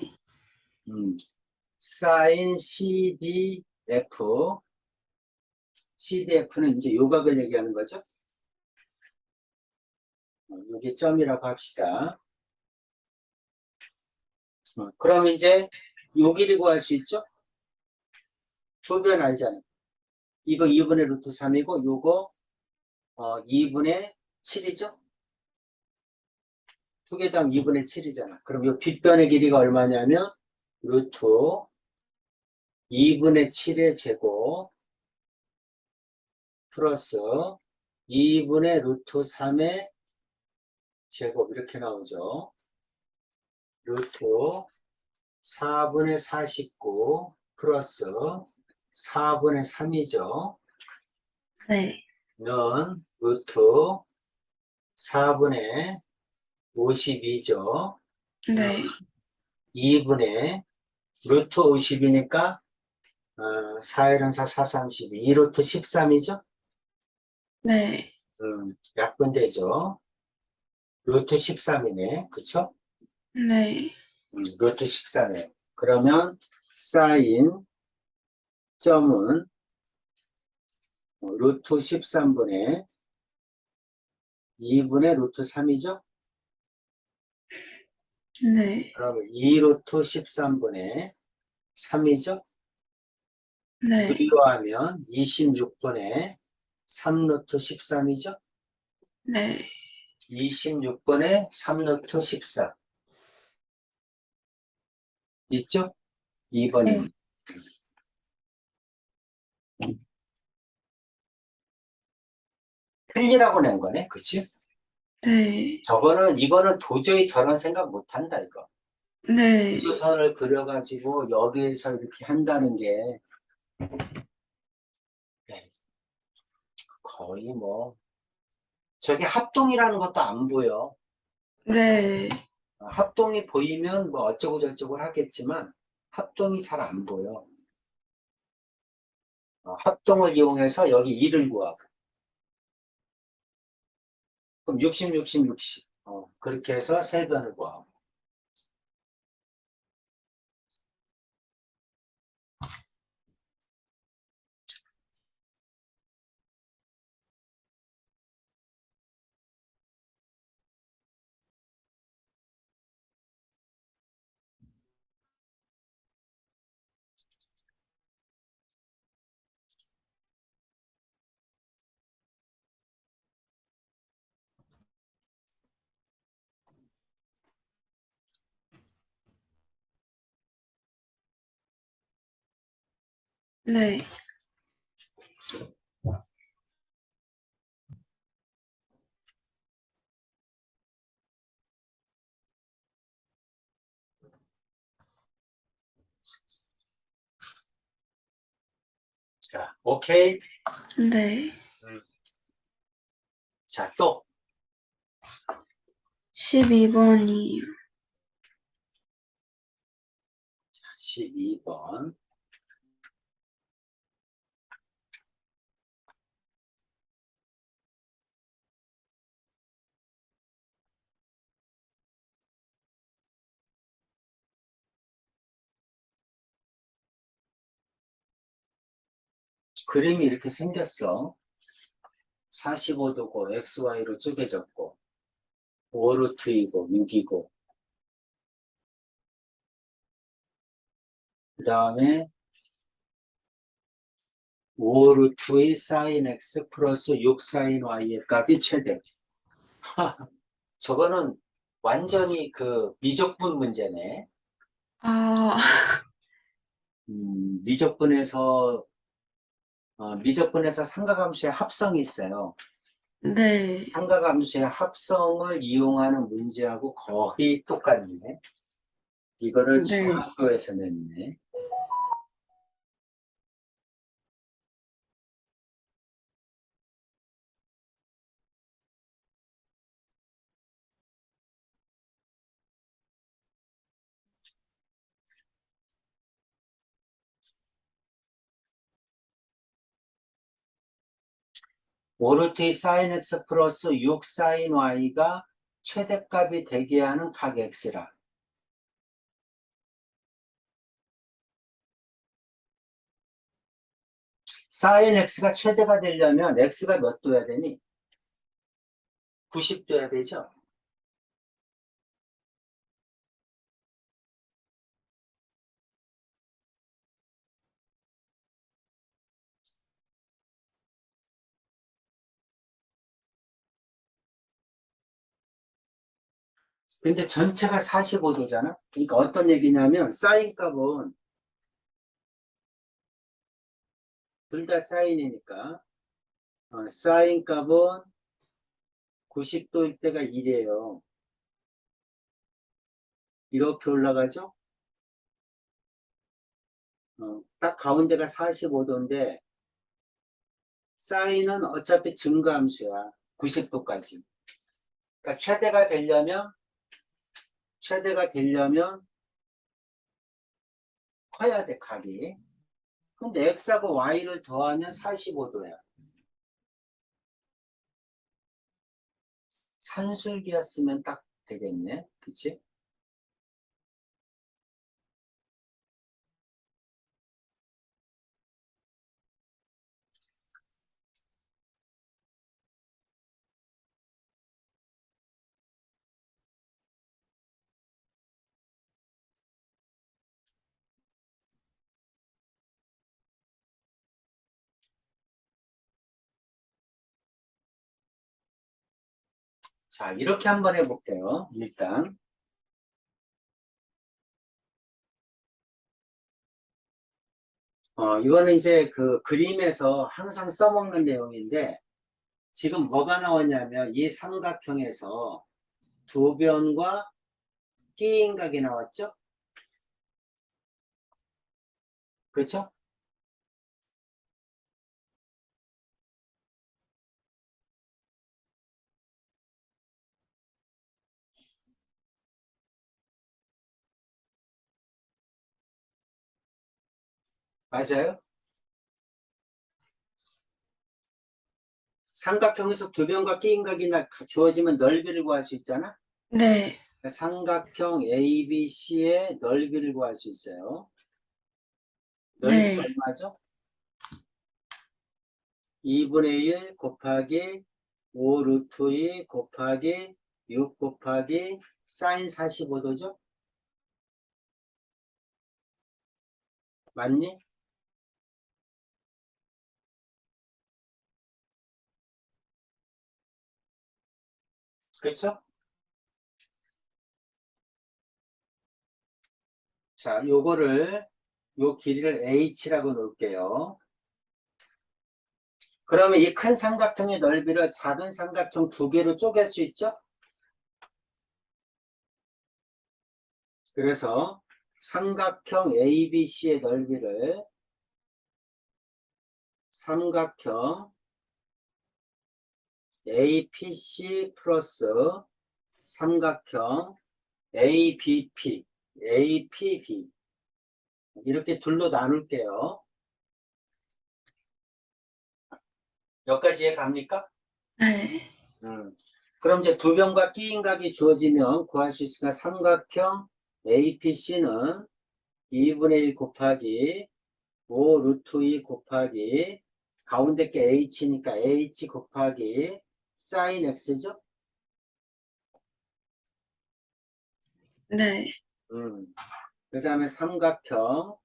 사인 CDF CDF는 이제 요각을 얘기하는 거죠. 여기 점이라고 합시다. 그럼 이제 요 길이 구할 수 있죠? 두 변 알잖아요. 이거 2분의 루트 3이고 요거 2분의 7이죠? 두 개 다음 2분의 7이잖아. 그럼 요 빗변의 길이가 얼마냐면 루트 2분의 7의 제곱 플러스 2분의 루트 3의 제곱 이렇게 나오죠. 루트 4분의 49 플러스 4분의 3이죠. 네. 는 루트 4분의 52죠. 네. 2분의 루트 50이니까 4, 1, 4, 4, 32. 2루트 13이죠? 네. 약분되죠. 루트 13이네. 그쵸? 네. 루트 13이에요. 그러면 사인 점은 루트 13분의 2분의 루트 3이죠? 네. 그러면 2루트 13분의 3이죠? 네. 비교하면 26분의 3루트 13이죠? 네. 26분의 3루트 14 있죠? 2번입니다. 틀리라고 낸 거네, 그치? 네. 이거는 도저히 저런 생각 못 한다, 이거. 네. 우주선을 그려가지고 여기에서 이렇게 한다는 게 네, 거의 뭐, 저게 합동이라는 것도 안 보여. 네. 합동이 보이면 뭐 어쩌고 저쩌고 하겠지만 합동이 잘 안 보여. 합동을 이용해서 여기 2를 구하고 그럼 60, 60, 60 그렇게 해서 세 변을 구하고 네. 자, 오케이. 네. 자, 또 12번이요. 12번. 그림이 이렇게 생겼어. 45도고 XY로 쪼개졌고 5루트이고 6이고 그 다음에 5루트의 sin X 플러스 6 sin Y의 값이 최대. 저거는 완전히 그 미적분 문제네. 아, 미적분에서 미적분에서 삼각함수의 합성이 있어요. 네. 삼각함수의 합성을 이용하는 문제하고 거의 똑같네. 이거를 네. 중학교에서 냈네. 오르트의 sin x 플러스 6 sin y가 최대값이 되게 하는 각 x라. 사인 x가 최대가 되려면 x가 몇 도야 되니? 90도야 되죠? 근데 전체가 45도잖아? 그러니까 어떤 얘기냐면 사인 값은 둘 다 사인이니까 사인 값은 90도일 때가 1이에요. 이렇게 올라가죠? 딱 가운데가 45도인데 사인은 어차피 증가함수야. 90도까지. 그러니까 최대가 되려면 커야 돼, 값이. 근데 x하고 y를 더하면 45도야. 산술기였으면 딱 되겠네. 그치? 자, 이렇게 한번 해볼게요. 일단. 이거는 이제 그 그림에서 항상 써먹는 내용인데, 지금 뭐가 나왔냐면, 이 삼각형에서 두 변과 끼인각이 나왔죠? 그렇죠? 맞아요? 삼각형에서 두 변과 끼인각이 주어지면 넓이를 구할 수 있잖아? 네, 삼각형 ABC의 넓이를 구할 수 있어요. 넓이가 네. 얼마죠? 2분의 1 곱하기 5 루트 2 곱하기 6 곱하기 사인 45도죠? 맞니? 그렇죠? 자, 요 길이를 h라고 놓을게요. 그러면 이 큰 삼각형의 넓이를 작은 삼각형 두 개로 쪼갤 수 있죠? 그래서 삼각형 ABC의 넓이를 삼각형 APC 플러스 삼각형 APB 이렇게 둘로 나눌게요. 여기까지 이해 갑니까? 네, 음. 그럼 이제 두 변과 끼인각이 주어지면 구할 수 있으니까 삼각형 APC는 2분의 1 곱하기 5 루트 2 곱하기 가운데 게 h니까 h 곱하기 사인 x죠? 네, 그 다음에 삼각형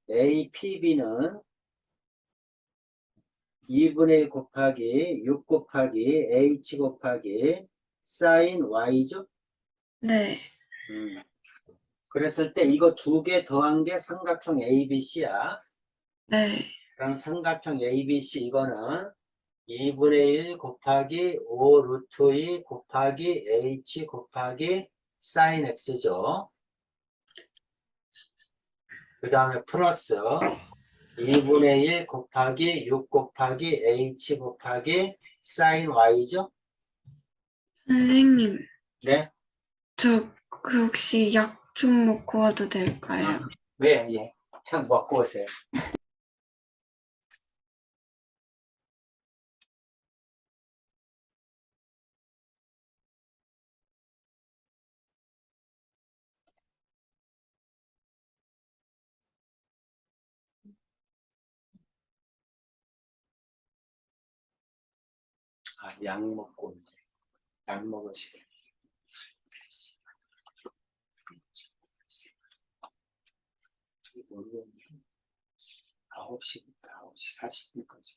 APB는 2분의 1 곱하기 6 곱하기 h 곱하기 사인 y죠? 네, 음. 그랬을 때 이거 두 개 더한 게 삼각형 ABC야. 네. 그럼 삼각형 ABC 이거는 2분의 1 곱하기 5 루트 2 곱하기 h 곱하기 사인 x죠. 그 다음에 플러스 2분의 1 곱하기 6 곱하기 h 곱하기 사인 y죠. 선생님, 네. 저 그 혹시 약 좀 먹고 와도 될까요? 왜? 예. 그냥 먹고 오세요. 약 먹고 약 먹으시래. 9시부터 9시 40분까지.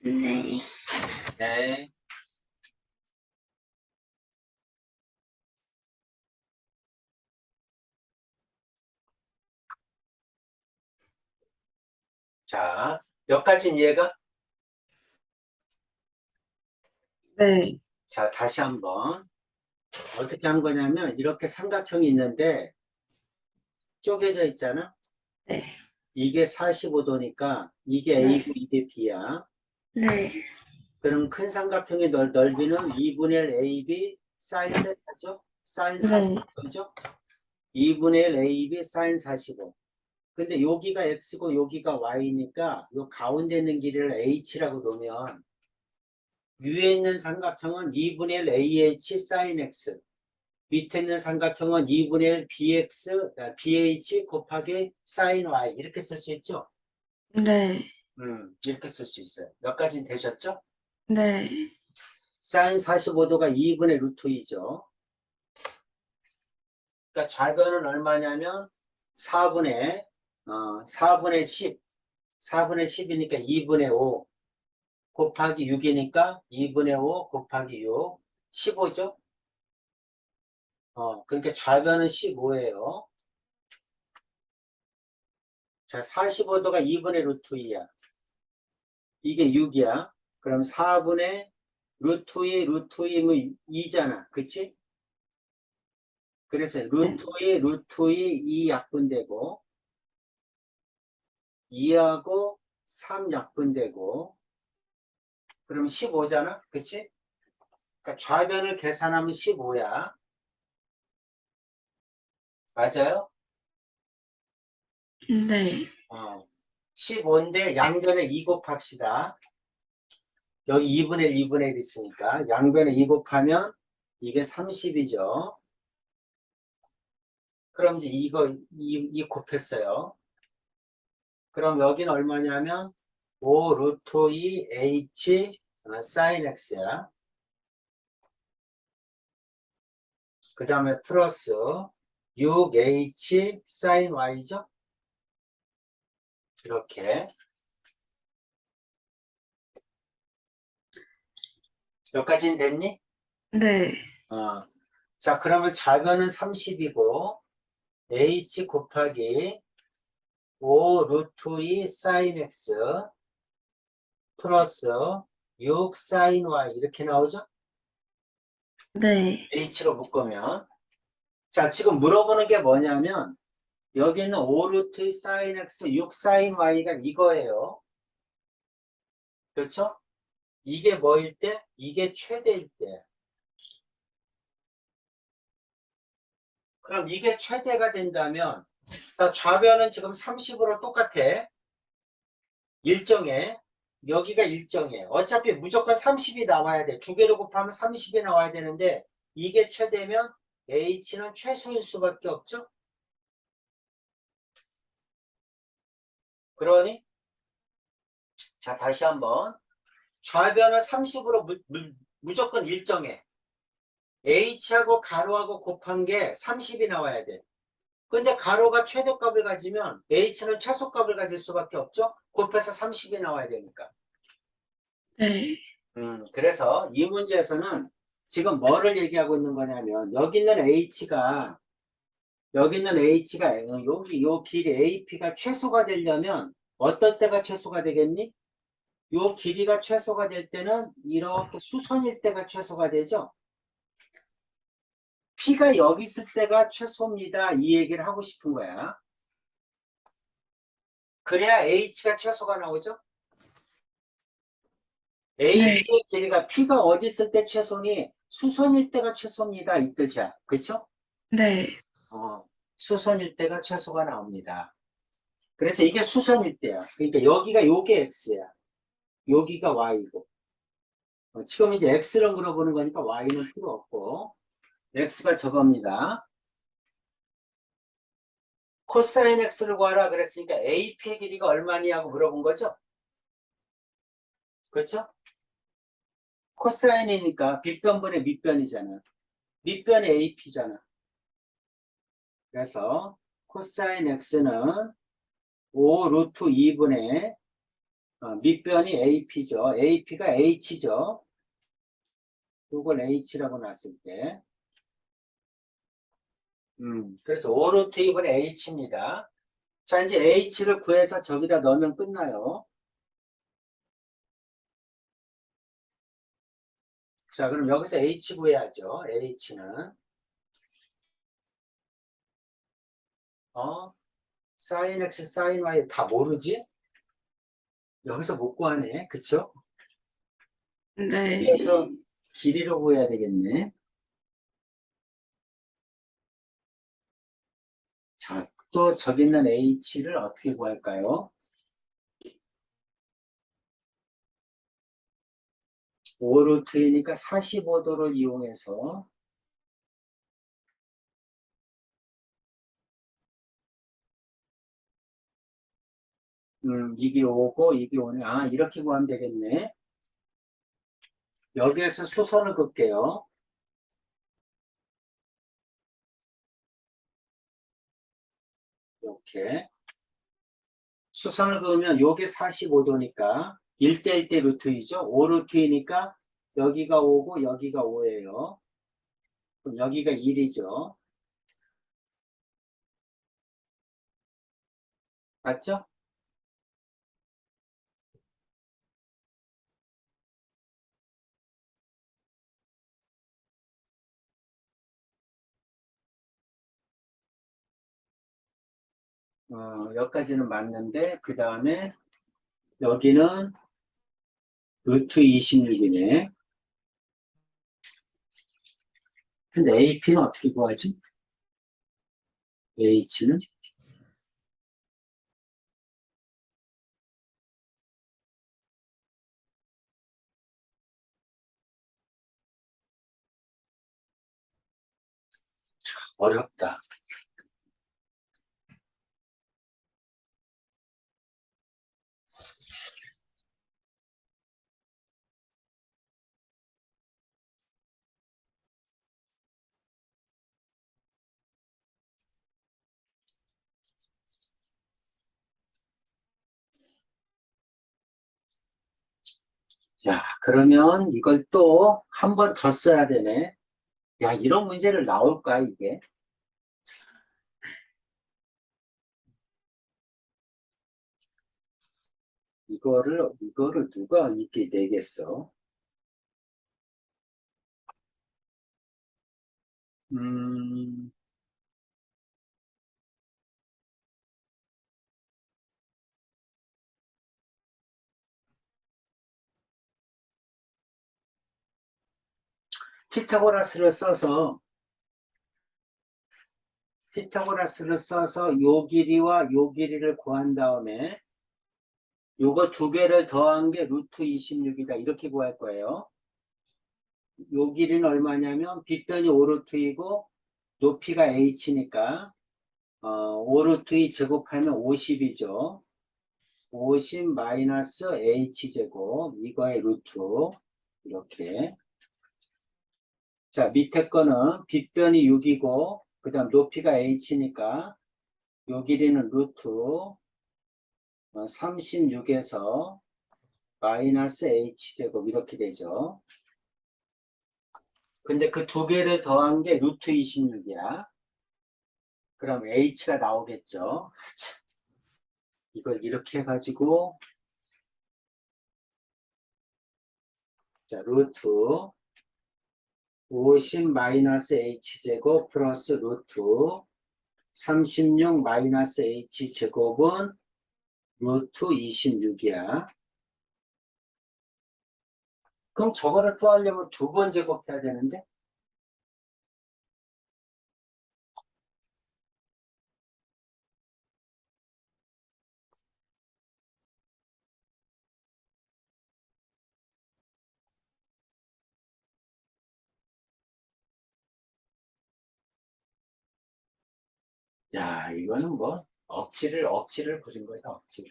네. 네. 자, 여기까지 이해가? 네. 자, 다시 한번. 어떻게 한 거냐면, 이렇게 삼각형이 있는데, 쪼개져 있잖아. 네. 이게 45도니까 이게 네. A고 이게 B야. 네. 그럼 큰 삼각형의 넓이는 2분의 1 AB 사인 세타죠? 사인 네. 45도죠? 2분의 1 AB 사인 45. 근데 여기가 X고 여기가 Y니까 요 가운데 있는 길이를 H라고 놓으면 위에 있는 삼각형은 2분의 1 AH 사인 X, 밑에 있는 삼각형은 2분의 1 BH 곱하기 사인 Y 이렇게 쓸 수 있죠? 네. 이렇게 쓸 수 있어요. 몇 가지 되셨죠? 네. 사인 45도가 2분의 루트 2죠. 그러니까 좌변은 얼마냐면 4분의 10, 4분의 10이니까 2분의 5 곱하기 6이니까 2분의 5 곱하기 6, 15죠? 그러니까 좌변은 15예요. 자, 45도가 2분의 루트 2야. 이게 6이야. 그럼 4분의 루트 2, 루트 2면 2잖아. 그치? 그래서 네. 루트 2 약분되고 2하고 3 약분되고 그럼 15잖아. 그치? 그러니까 좌변을 계산하면 15야. 맞아요? 네. 15인데 양변에 2 곱합시다. 여기 2분의 1, 2분의 1 있으니까 양변에 2 곱하면 이게 30이죠. 그럼 이제 이거 2 곱했어요. 그럼 여기는 얼마냐면 5 루트 2 H 사인 X야. 그 다음에 플러스 6H 사인 Y죠. 이렇게 여기까지는 됐니? 네. 어. 자, 그러면 좌변은 30이고 H 곱하기 5 루트 2 사인 X 플러스 6 사인 Y 이렇게 나오죠? 네. H로 묶으면 자, 지금 물어보는 게 뭐냐면 여기는 5 루트 2 사인 X 6 사인 Y가 이거예요. 그렇죠? 이게 뭐일 때? 이게 최대일 때. 그럼 이게 최대가 된다면 자, 좌변은 지금 30으로 똑같아. 일정해. 여기가 일정해. 어차피 무조건 30이 나와야 돼. 두 개를 곱하면 30이 나와야 되는데 이게 최대면 H는 최소일 수밖에 없죠. 그러니 자 다시 한번 좌변은 30으로 무조건 일정해. H하고 가로하고 곱한 게 30이 나와야 돼. 근데 가로가 최대값을 가지면 H는 최소값을 가질 수밖에 없죠. 곱해서 30이 나와야 되니까. 네. 그래서 이 문제에서는 지금 뭐를 얘기하고 있는 거냐면 여기 있는 H가 여기 요 길이 AP가 최소가 되려면 어떨 때가 최소가 되겠니? 요 길이가 최소가 될 때는 이렇게 수선일 때가 최소가 되죠. P가 여기 있을 때가 최소입니다. 이 얘기를 하고 싶은 거야. 그래야 H가 최소가 나오죠. 네. AB의 길이가 P가 어디 있을 때 최소니 수선일 때가 최소입니다. 이 뜻이야. 그렇죠? 네. 수선일 때가 최소가 나옵니다. 그래서 이게 수선일 때야. 그러니까 여기가 요게 X야. 여기가 Y고. 지금 이제 X를 물어보는 거니까 Y는 필요 없고 X가 저겁니다. 코사인 X를 구하라 그랬으니까 AP의 길이가 얼마냐고 물어본 거죠? 그렇죠? 코사인이니까 빗변분의 밑변이잖아. 밑변이 AP잖아. 그래서 코사인 X는 5 루트 2분의 밑변이 AP죠. AP가 H죠. 이걸 H라고 놨을 때 그래서 5 루트 2분의 H입니다. 자, 이제 H를 구해서 저기다 넣으면 끝나요. 자, 그럼 여기서 H 구해야죠. H는 사인 x, 사인 y 다 모르지? 여기서 못 구하네. 그쵸? 네. 그래서 길이로 구해야 되겠네. 자, 또 저기 있는 h를 어떻게 구할까요? 5루트이니까 45도를 이용해서 이게 5고 이게 5네. 아, 이렇게 구하면 되겠네. 여기에서 수선을 긋게요. 이렇게. 수선을 그으면 요게 45도니까 1대1대 루트이죠. 5루트이니까 여기가 5고 여기가 5예요. 그럼 여기가 1이죠. 맞죠? 여기까지는 맞는데 그 다음에 여기는 루트 26이네. 근데 AP는 어떻게 구하지? H는? 어렵다. 야, 그러면 이걸 또 한 번 더 써야 되네. 야, 이런 문제를 나올까, 이게? 이거를 누가 이렇게 내겠어? 음, 피타고라스를 써서, 피타고라스를 써서 요 길이와 요 길이를 구한 다음에 요거 두 개를 더한 게 루트 26이다. 이렇게 구할 거예요. 요 길이는 얼마냐면 빗변이 5루트이고 높이가 h니까 5루트 2 제곱하면 50이죠. 50 마이너스 h제곱 이거의 루트 이렇게. 자, 밑에 거는 빗변이 6이고 그 다음 높이가 h니까 요 길이는 루트 36에서 마이너스 h제곱 이렇게 되죠. 근데 그 두 개를 더한 게 루트 26이야. 그럼 h가 나오겠죠. 이걸 이렇게 해가지고 자, 루트 50 마이너스 h제곱 플러스 루트 36 마이너스 h제곱은 루트 26이야. 그럼 저거를 또 하려면 두 번 제곱해야 되는데? 야, 이거는 뭐, 억지를 부린 거야, 억지를.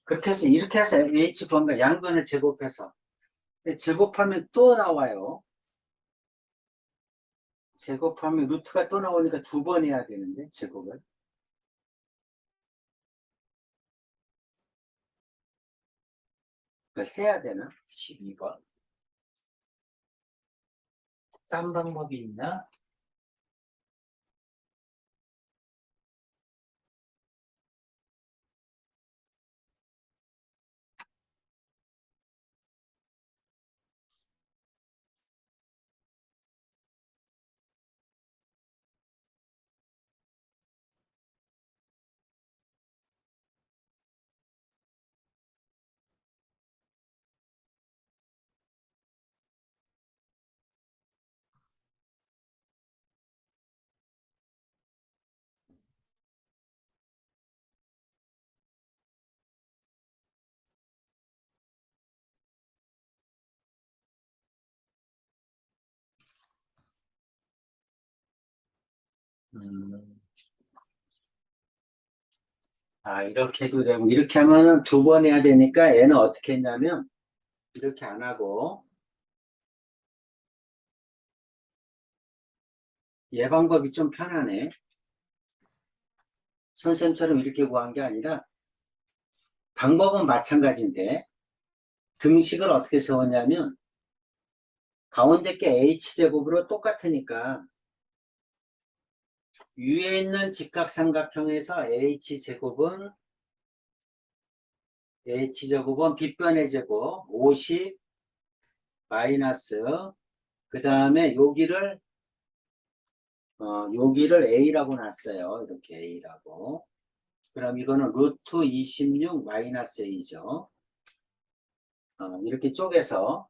그렇게 해서, 이렇게 해서 h 구한가 양변을 제곱해서. 제곱하면 또 나와요. 제곱하면 루트가 또 나오니까 두 번 해야 되는데, 제곱을. 그걸 해야 되나? 12번. 딴 방법이 있나? 음. 이렇게 해도 되고, 이렇게 하면은 두 번 해야 되니까 얘는 어떻게 했냐면, 이렇게 안 하고, 얘 방법이 좀 편하네. 선생님처럼 이렇게 구한 게 아니라, 방법은 마찬가지인데, 등식을 어떻게 세웠냐면, 가운데 게 h제곱으로 똑같으니까, 위에 있는 직각삼각형에서 h제곱은 빗변의 제곱, 50, 마이너스, 그 다음에 여기를 A라고 놨어요. 이렇게 A라고. 그럼 이거는 루트 26 마이너스 A죠. 이렇게 쪼개서,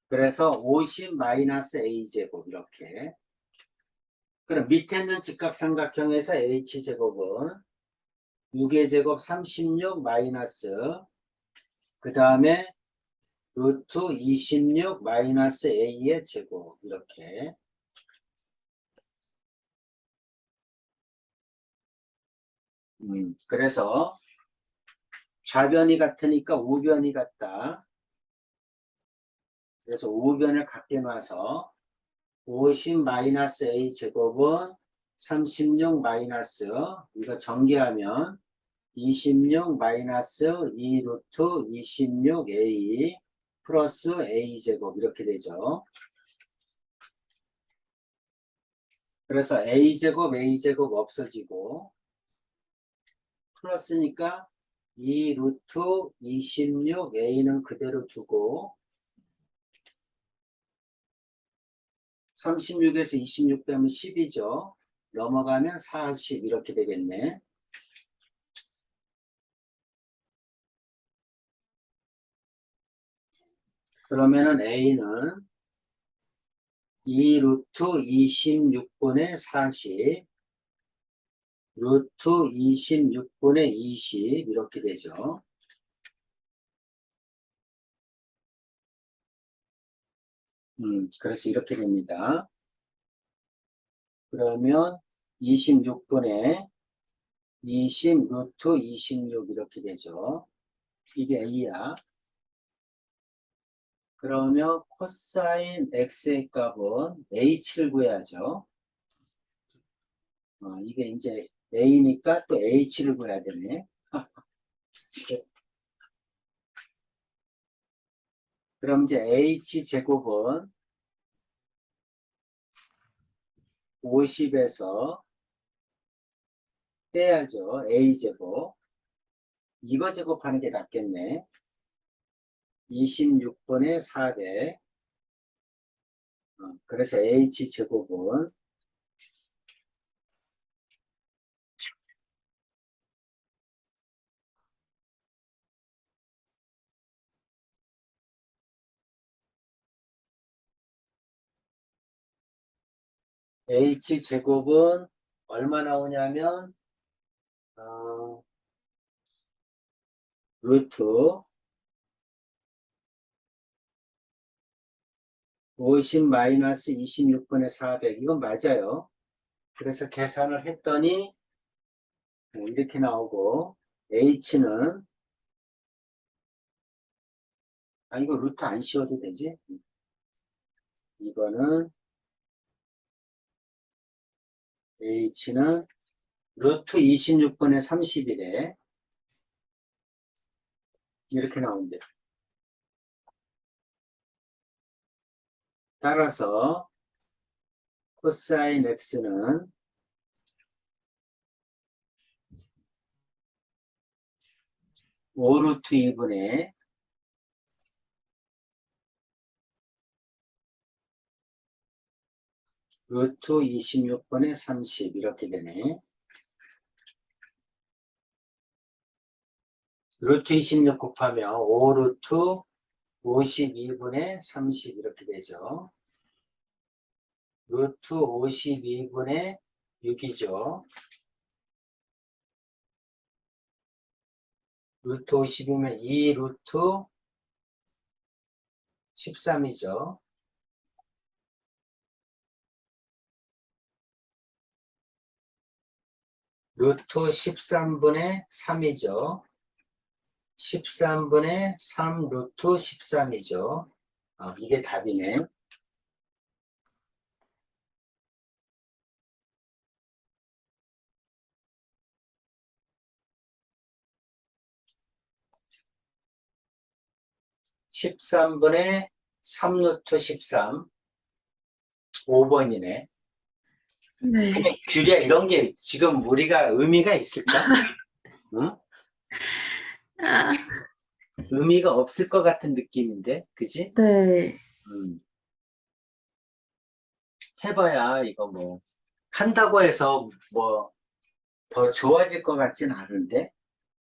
그래서 50 마이너스 A제곱, 이렇게. 그럼 밑에 있는 직각삼각형에서 H제곱은 6의 제곱 36 마이너스, 그 다음에 루트 26 마이너스 A의 제곱, 이렇게. 그래서 좌변이 같으니까 우변이 같다. 그래서 우변을 같게 놔서 50 마이너스 A 제곱은 36 마이너스, 이거 전개하면 26 마이너스 2 루트 26 A 플러스 A 제곱, 이렇게 되죠. 그래서 A 제곱 없어지고 플러스니까 2 루트 26 A는 그대로 두고 36에서 26 빼면 10이죠. 넘어가면 40, 이렇게 되겠네. 그러면은 A는 2 루트 26분의 40, 루트 26분의 20, 이렇게 되죠. 그래서 이렇게 됩니다. 그러면 26분의 20 루트 26, 이렇게 되죠. 이게 A야. 그러면 코사인 X의 값은 H를 구해야죠. 이게 이제 A니까 또 H를 구해야 되네. 그럼 이제 H제곱은 50에서 빼야죠. A제곱. 이거 제곱하는 게 낫겠네. 26분의 4대. 그래서 H제곱은 H제곱은 얼마 나오냐면 어, 루트 50 마이너스 26분의 400. 이건 맞아요. 그래서 계산을 했더니 이렇게 나오고 H는 이거 루트 안 씌워도 되지? 이거는 H는 루트 26분의 30이래. 이렇게 나온대. 따라서 코사인 X는 오 루트 2분의 루트 26분의 30, 이렇게 되네. 루트 26 곱하면 5 루트 52분의 30, 이렇게 되죠. 루트 52분의 6이죠. 루트 52면 2 루트 13이죠. 루트 13분의 3이죠. 13분의 3 루트 13이죠. 이게 답이네. (13분의 3 루트 13) 5번이네. 네. 근데 규리야, 이런 게 지금 우리가 의미가 있을까? 응? 아, 의미가 없을 것 같은 느낌인데, 그지? 네. 음, 해봐야 이거 뭐 한다고 해서 뭐 더 좋아질 것 같진 않은데,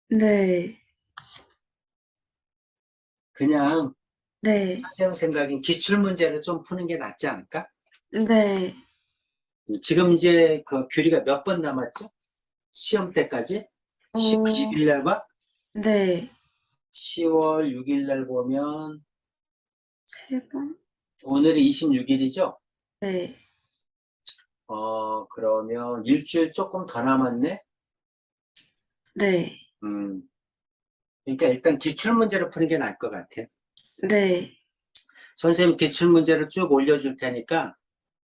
네. 그냥 네. 선생님 생각엔 기출 문제를 좀 푸는 게 낫지 않을까? 네. 지금 이제 그 규리가 몇 번 남았죠? 시험 때까지? 10월 어, 6일 날 봐? 네. 10월 6일 날 보면 세 번? 오늘이 26일이죠? 네. 그러면 일주일 조금 더 남았네? 네. 음, 그러니까 일단 기출 문제를 푸는 게 나을 것 같아. 네. 선생님 기출 문제를 쭉 올려줄 테니까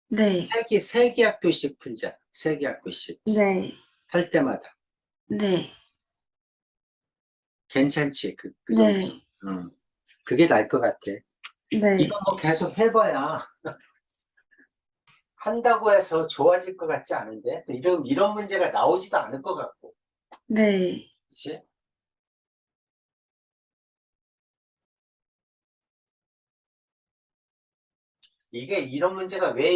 네. 세 개 학교씩 풀자. 세 개 학교씩. 네. 할 때마다. 네. 괜찮지? 그 정도. 네. 그게 나을 것 같아. 이거 네. 뭐 계속 해봐야 한다고 해서 좋아질 것 같지 않은데? 또 이런 문제가 나오지도 않을 것 같고. 네. 그치? 이게 이런 문제가 왜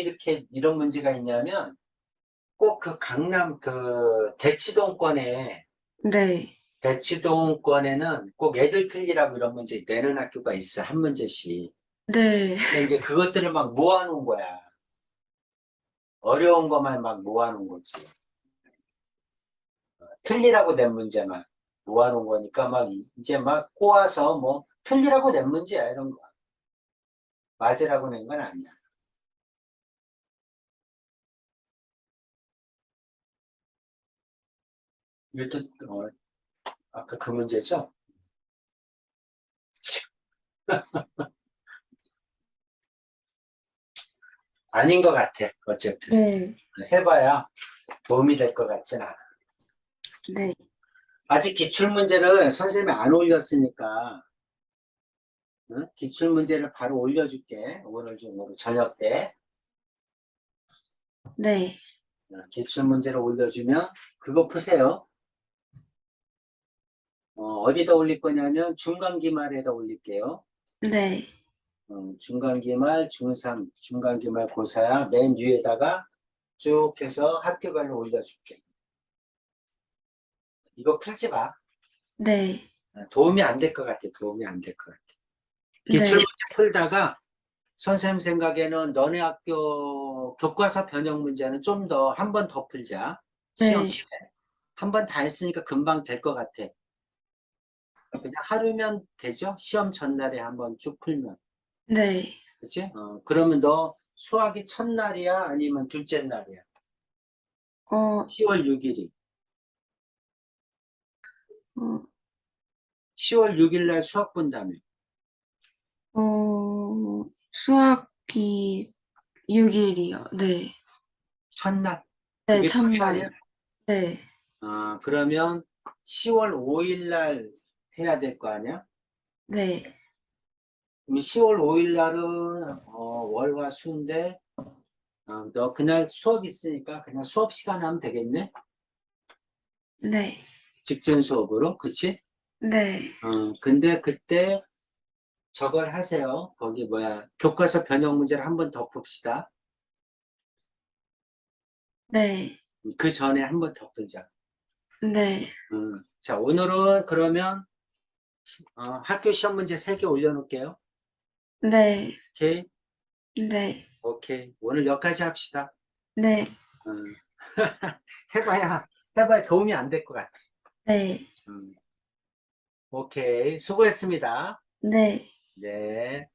이런 문제가 있냐면 꼭 그 강남 네. 대치동권에는 꼭 애들 틀리라고 이런 문제 내는 학교가 있어. 한 문제씩. 네. 근데 이제 그것들을 막 모아놓은 거야. 어려운 것만 막 모아놓은 거지. 틀리라고 낸 문제만 모아놓은 거니까 막 이제 막 꼬아서 뭐 틀리라고 낸 문제야 이런 거. 맞으라고 낸 건 아니야. 이것도 아까 그 문제죠? 아닌 것 같아. 어쨌든 네. 해봐야 도움이 될 것 같진 않아. 네. 아직 기출 문제를 선생님이 안 올렸으니까 응? 기출 문제를 바로 올려줄게. 오늘 중으로 저녁 때 네. 기출 문제를 올려주면 그거 푸세요. 어디다 올릴 거냐면 중간기말에다 올릴게요. 네. 중간기말, 중3, 중간기말 고사야 맨 위에다가 쭉 해서 학교별로 올려줄게. 이거 풀지 마. 네. 도움이 안 될 것 같아. 도움이 안 될 것 같아. 기출 네. 문제 풀다가 선생님 생각에는 너네 학교 교과서 변형 문제는 좀 더 한 번 더 풀자. 시험 네. 때. 한 번 다 했으니까 금방 될 것 같아. 그냥 하루면 되죠? 시험 전날에 한번 쭉 풀면. 네. 그치? 그러면 너 수학이 첫날이야? 아니면 둘째 날이야? 어, 10월 6일이. 어, 10월 6일 날 수학 본다며. 수학이 6일이요. 네. 첫날. 네, 그게 첫날. 첫날이야? 네. 그러면 10월 5일 날 해야 될 거 아니야? 네. 그럼 10월 5일 날은 월화 수인데 너 그날 수업 있으니까 그냥 수업 시간 하면 되겠네? 네. 직전 수업으로, 그치? 네. 근데 그때 저걸 하세요. 거기 뭐야 교과서 변형 문제를 한번 더 풉시다. 네. 그 전에 한번 더 풀자. 네. 자, 오늘은 그러면 학교 시험 문제 3개 올려놓을게요. 네. 오케이? 네. 오케이. 오늘 여기까지 합시다. 네. 음, 해봐야 도움이 안 될 것 같아. 네. 음, 오케이. 수고했습니다. 네. 네.